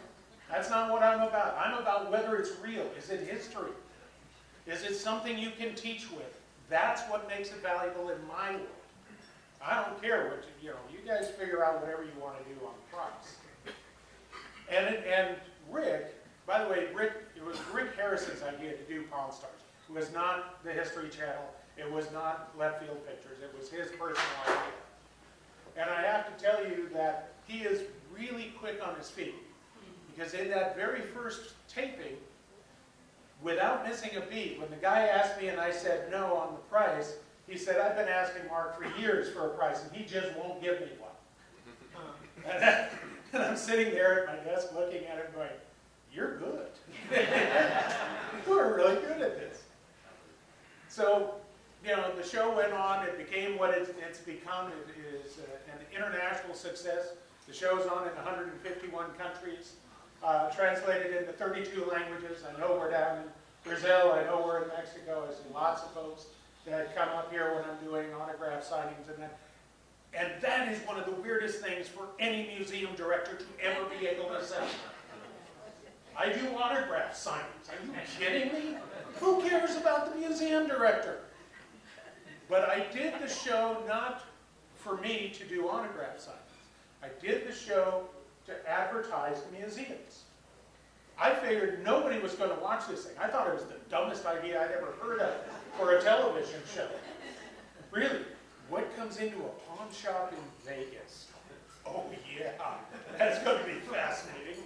that's not what I'm about. I'm about whether it's real. Is it history? Is it something you can teach with? That's what makes it valuable in my world. I don't care what you know, you guys figure out whatever you want to do on the price. And Rick, by the way, it was Rick Harrison's idea to do Pawn Stars. It was not the History Channel. It was not Left Field Pictures. It was his personal idea. And I have to tell you that he is really quick on his feet. Because in that very first taping, without missing a beat, when the guy asked me and I said no on the price, he said, I've been asking Mark for years for a price and he just won't give me one. And I'm sitting there at my desk looking at him going, you're good. We're really good at this. So, you know, the show went on. It became what it's become. It is an international success. The show's on in 151 countries, translated into 32 languages. I know we're down in Brazil. I know we're in Mexico. I see lots of folks that come up here when I'm doing autograph signings and that. And that is one of the weirdest things for any museum director to ever be able to say. I do autograph signings. Are you kidding me? Who cares about the museum director? But I did the show not for me to do autograph signings. I did the show to advertise the museums. I figured nobody was going to watch this thing. I thought it was the dumbest idea I'd ever heard of for a television show. Really, what comes into a pawn shop in Vegas? Oh yeah, that's going to be fascinating.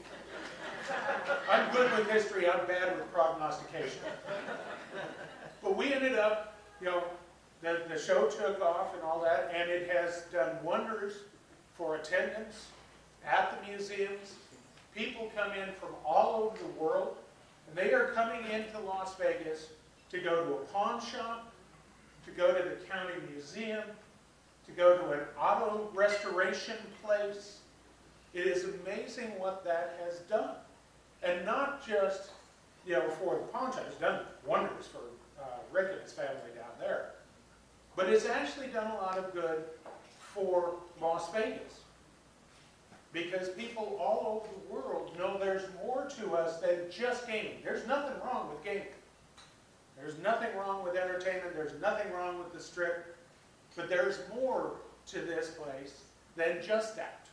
I'm good with history, I'm bad with prognostication. But we ended up, you know, the show took off and all that, and it has done wonders for attendance at the museums. People come in from all over the world, and they are coming into Las Vegas to go to a pawn shop, to go to the county museum, to go to an auto restoration place. It is amazing what that has done. And not just, you know, for the pawn shop. It's done wonders for Rick and his family down there. But it's actually done a lot of good for Las Vegas. Because people all over the world know there's more to us than just gaming. There's nothing wrong with gaming. There's nothing wrong with entertainment. There's nothing wrong with the Strip. But there's more to this place than just that.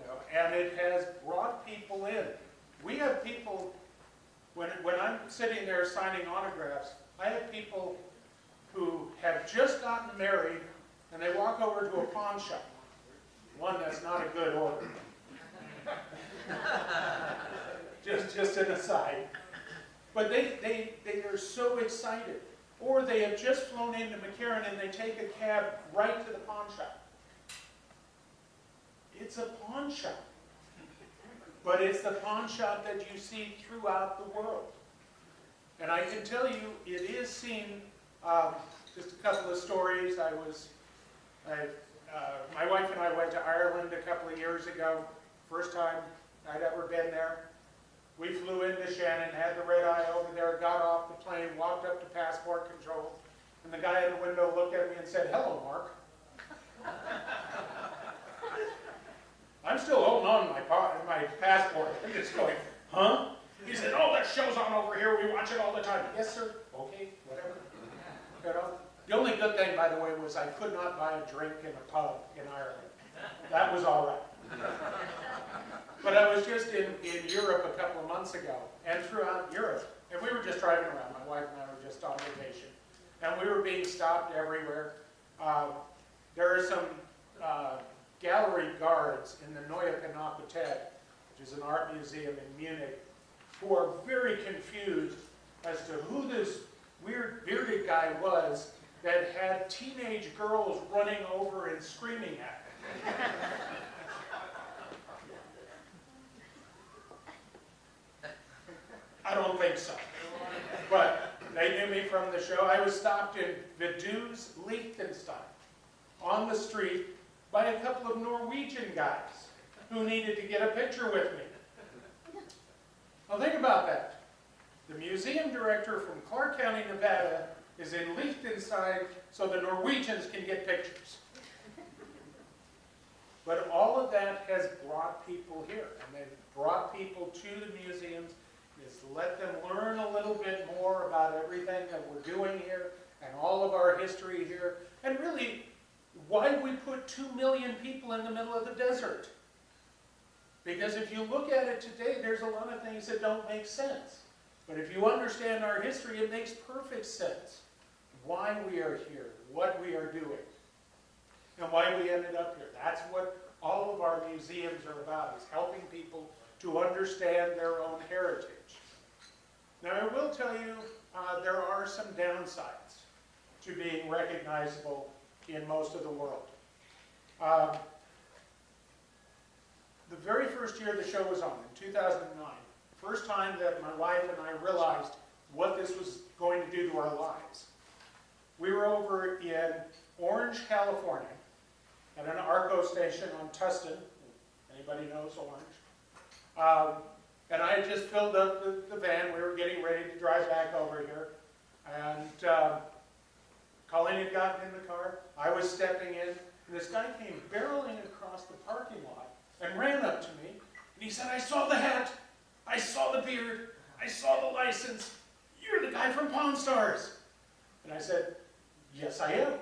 You know, and it has brought people in. We have people, when I'm sitting there signing autographs, I have people who have just gotten married and they walk over to a pawn shop. One that's not a good order. just an aside. But they are so excited. Or they have just flown into McCarran and they take a cab right to the pawn shop. it's a pawn shop. But it's the pawn shop that you see throughout the world. And I can tell you, it is seen, just a couple of stories. My wife and I went to Ireland a couple of years ago. First time I'd ever been there. We flew into Shannon, had the red eye over there, got off the plane, walked up to passport control, and the guy in the window looked at me and said, "Hello, Mark." I'm still holding on to my passport. I'm just going, "Huh?" He said, "Oh, that show's on over here. We watch it all the time." "Yes, sir." "Okay, whatever." You know? The only good thing, by the way, was I could not buy a drink in a pub in Ireland. That was all right. But I was just in Europe a couple of months ago, and throughout Europe, and we were just driving around. My wife and I were just on vacation, and we were being stopped everywhere. There are some gallery guards in the Neue Pinakothek, which is an art museum in Munich, who are very confused as to who this weird bearded guy was that had teenage girls running over and screaming at him. I don't think so. But they knew me from the show. I was stopped in Vaduz, Liechtenstein, on the street by a couple of Norwegian guys who needed to get a picture with me. Now think about that. The museum director from Clark County, Nevada, is in Liechtenstein so the Norwegians can get pictures. But all of that has brought people here, and they've brought people to the museums. It's let them learn a little bit more about everything that we're doing here and all of our history here, and really why we put 2 million people in the middle of the desert. Because if you look at it today, there's a lot of things that don't make sense. But if you understand our history, it makes perfect sense. Why we are here, what we are doing, and why we ended up here. That's what all of our museums are about, is helping people to understand their own heritage. Now, I will tell you, there are some downsides to being recognizable in most of the world. The very first year the show was on, in 2009, first time that my wife and I realized what this was going to do to our lives. We were over in Orange, California, at an ARCO station on Tustin. Anybody knows Orange? And I had just filled up the van. We were getting ready to drive back over here. And Colleen had gotten in the car. I was stepping in. And this guy came barreling across the parking lot and ran up to me. And he said, "I saw the hat. I saw the beard. I saw the license. You're the guy from Pawn Stars." And I said, "Yes, I am."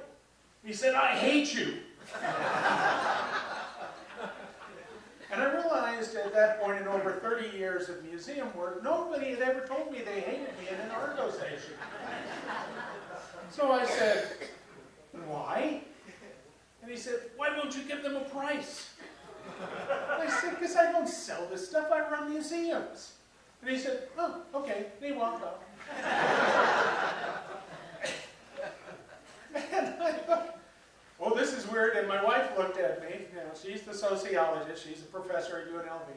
He said, "I hate you." And I realized at that point, in over 30 years of museum work, nobody had ever told me they hated me in an ARCO station. So I said, "Why?" And he said, "Why won't you give them a price?" I said, "Because I don't sell this stuff, I run museums." And he said, "Oh, okay." And he walked off. And I thought, well, this is weird. And my wife looked at me. You know, she's the sociologist. She's a professor at UNLV.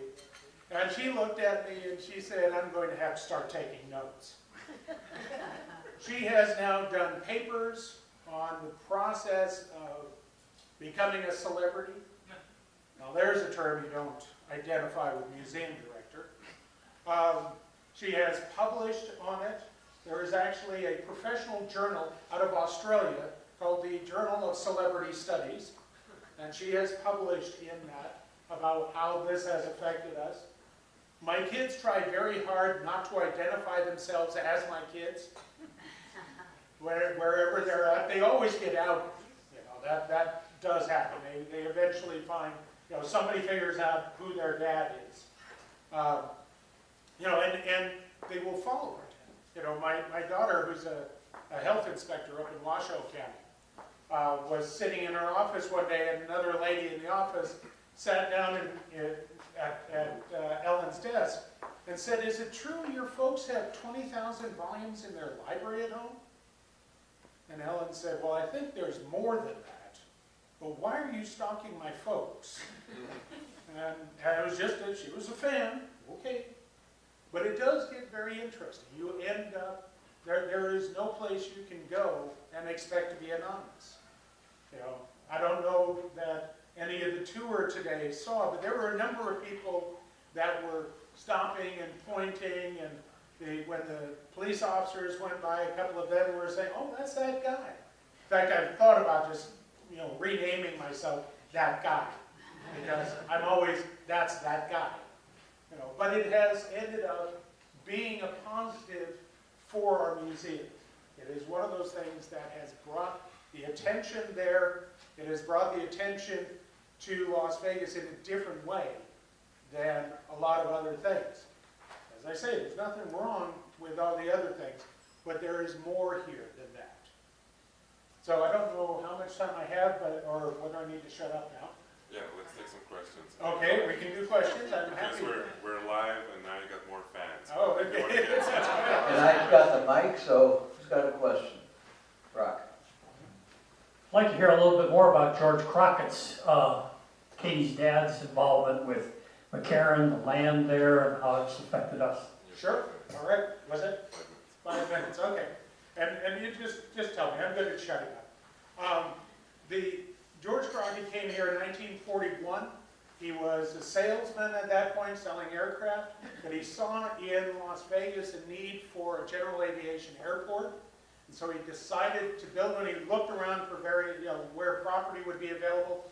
And she looked at me and she said, "I'm going to have to start taking notes." She has now done papers on the process of becoming a celebrity. Now, there's a term you don't identify with museum director. She has published on it. There is actually a professional journal out of Australia called the Journal of Celebrity Studies, and she has published in that about how this has affected us. My kids try very hard not to identify themselves as my kids. Wherever they're at, they always get out. You know, that does happen. They eventually find, you know, somebody figures out who their dad is. You know, and they will follow it. You know, my daughter, who's a health inspector up in Washoe County, was sitting in her office one day, and another lady in the office sat down at Ellen's desk and said, "Is it true your folks have 20,000 volumes in their library at home?" And Ellen said, "Well, I think there's more than that." but why are you stalking my folks? And it was just that she was a fan, okay. But it does get very interesting. You end up, there is no place you can go and expect to be anonymous. You know, I don't know that any of the tour today saw, but there were a number of people that were stopping and pointing, and when the police officers went by, a couple of them were saying, oh, that's that guy. In fact, I've thought about just, you know, renaming myself that guy, because I'm always, that's that guy. You know, but it has ended up being a positive for our museum. It is one of those things that has brought the attention there. It has brought the attention to Las Vegas in a different way than a lot of other things. As I say, there's nothing wrong with all the other things, but there is more here than that. So I don't know how much time I have, or whether I need to shut up now. Yeah, let's take some questions. Okay, we can do questions. I'm happy. Because we're live, and now you got more fans. Oh, okay. And I've got the mic, so who's got a question? Brock. I'd like to hear a little bit more about George Crockett's, Caty's dad's involvement with McCarran, the land there, and how it's affected us. Sure. All right. Was it? 5 minutes. Okay. And you just tell me. I'm good at shutting up. George Crockett came here in 1941. He was a salesman at that point, selling aircraft, but he saw in Las Vegas a need for a general aviation airport. And so he decided to build one. He looked around for where property would be available.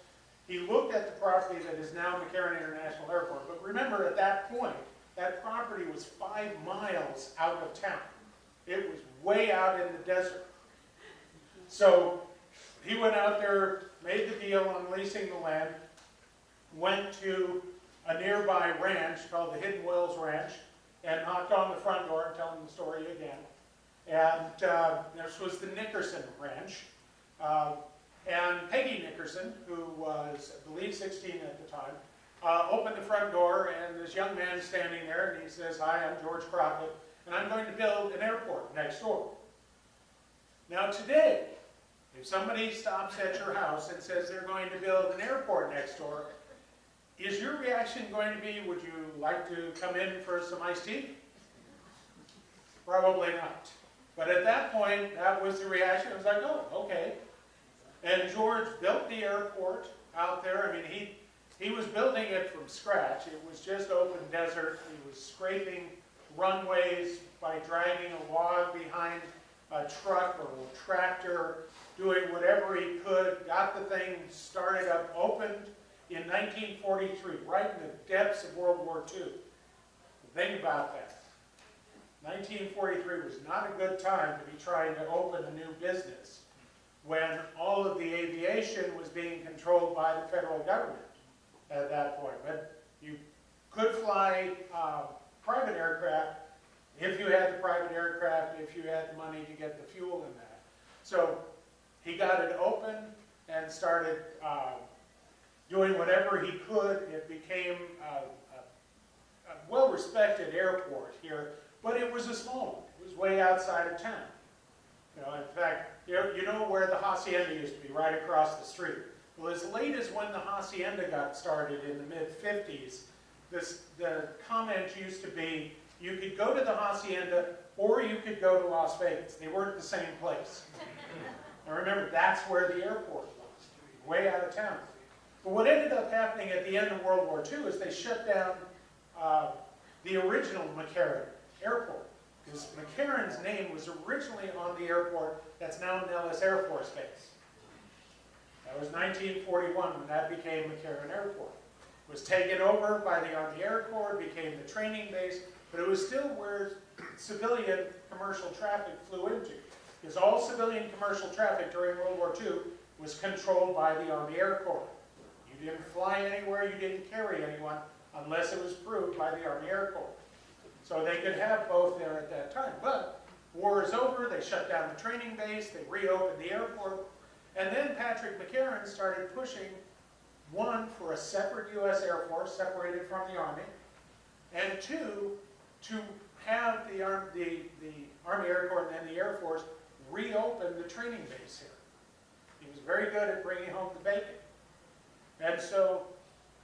He looked at the property that is now McCarran International Airport. But remember, at that point, that property was 5 miles out of town. It was way out in the desert. So he went out there, made the deal on leasing the land, went to a nearby ranch called the Hidden Wells Ranch, and knocked on the front door and telling the story again. And this was the Nickerson Ranch. And Peggy Nickerson, who was, I believe, 16 at the time, opened the front door, and this young man standing there, and he says, hi, I'm George Crockett, and I'm going to build an airport next door. Now today, if somebody stops at your house and says they're going to build an airport next door, is your reaction going to be, would you like to come in for some iced tea? Probably not. But at that point, that was the reaction. It was like, oh, okay. And George built the airport out there. I mean, he was building it from scratch. It was just open desert. He was scraping runways by dragging a log behind a truck or a tractor, doing whatever he could, got the thing started up, opened in 1943, right in the depths of World War II. Think about that. 1943 was not a good time to be trying to open a new business when all of the aviation was being controlled by the federal government at that point. But you could fly private aircraft if you had the private aircraft, if you had the money to get the fuel in that. So he got it open and started doing whatever he could. It became a well-respected airport here, but it was a small one. It was way outside of town. You know, in fact, you know where the Hacienda used to be, right across the street. Well, as late as when the Hacienda got started in the mid-50s, the comment used to be, you could go to the Hacienda or you could go to Las Vegas. They weren't the same place. Now remember, that's where the airport was, way out of town. But what ended up happening at the end of World War II is they shut down the original McCarran Airport. Because McCarran's name was originally on the airport that's now Nellis Air Force Base. That was 1941 when that became McCarran Airport. It was taken over by the Army Air Corps, became the training base, but it was still where civilian commercial traffic flew into. Because all civilian commercial traffic during World War II was controlled by the Army Air Corps. You didn't fly anywhere, you didn't carry anyone, unless it was approved by the Army Air Corps. So they could have both there at that time. But war is over, they shut down the training base, they reopened the airport, and then Patrick McCarran started pushing, one, for a separate U.S. Air Force, separated from the Army, and two, to have the Army Air Corps and then the Air Force reopen the training base here. He was very good at bringing home the bacon. And so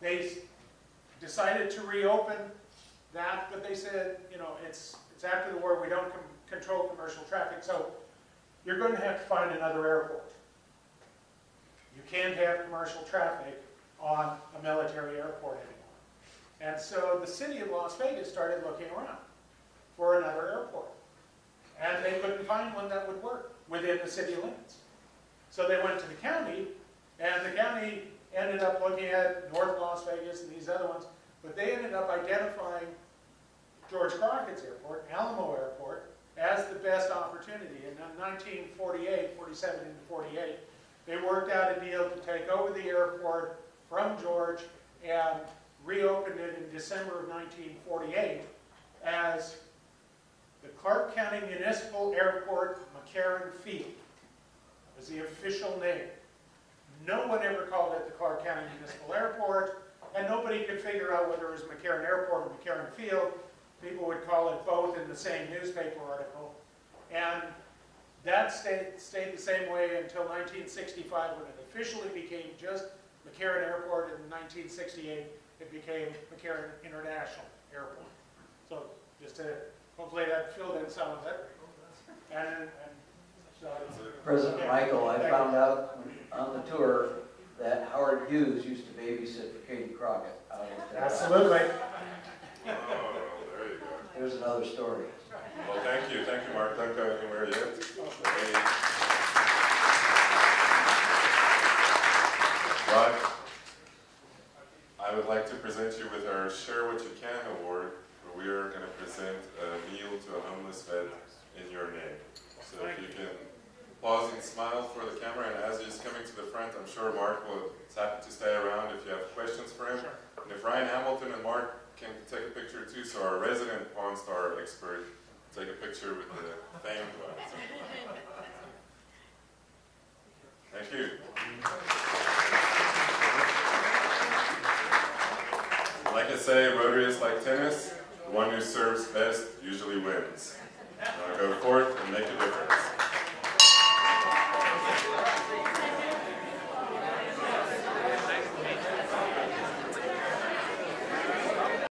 they decided to reopen that, but they said, you know, it's after the war, we don't control commercial traffic, so you're going to have to find another airport. You can't have commercial traffic on a military airport anymore. And so the city of Las Vegas started looking around for another airport. And they couldn't find one that would work within the city limits. So they went to the county, and the county ended up looking at North Las Vegas and these other ones, but they ended up identifying George Crockett's airport, Alamo Airport, as the best opportunity. And in 1948, 47 into 48, they worked out a deal to take over the airport from George and reopened it in December of 1948 as the Clark County Municipal Airport McCarran Field. Was the official name. No one ever called it the Clark County Municipal Airport, and nobody could figure out whether it was McCarran Airport or McCarran Field. People would call it both in the same newspaper article. And that stayed the same way until 1965, when it officially became just McCarran Airport, and in 1968 it became McCarran International Airport. So just to, hopefully that filled in some of it. And so, President Michael, I found out on the tour that Howard Hughes used to babysit for Caty Crockett. Absolutely. Oh, there you go. There's another story. Well, thank you, Mark. Don't go anywhere yet. Brock, I would like to present you with our Share What You Can award, where we are going to present a meal to a homeless vet in your name. So if you can pause and smile for the camera, and as he's coming to the front, I'm sure Mark will happy to stay around if you have questions for him. Sure. And if Ryan Hamilton and Mark can take a picture too, so our resident Pawn Star expert take a picture with the famed one. Thank you. Like I say, Rotary is like tennis. The one who serves best usually wins. Go forth and make a difference.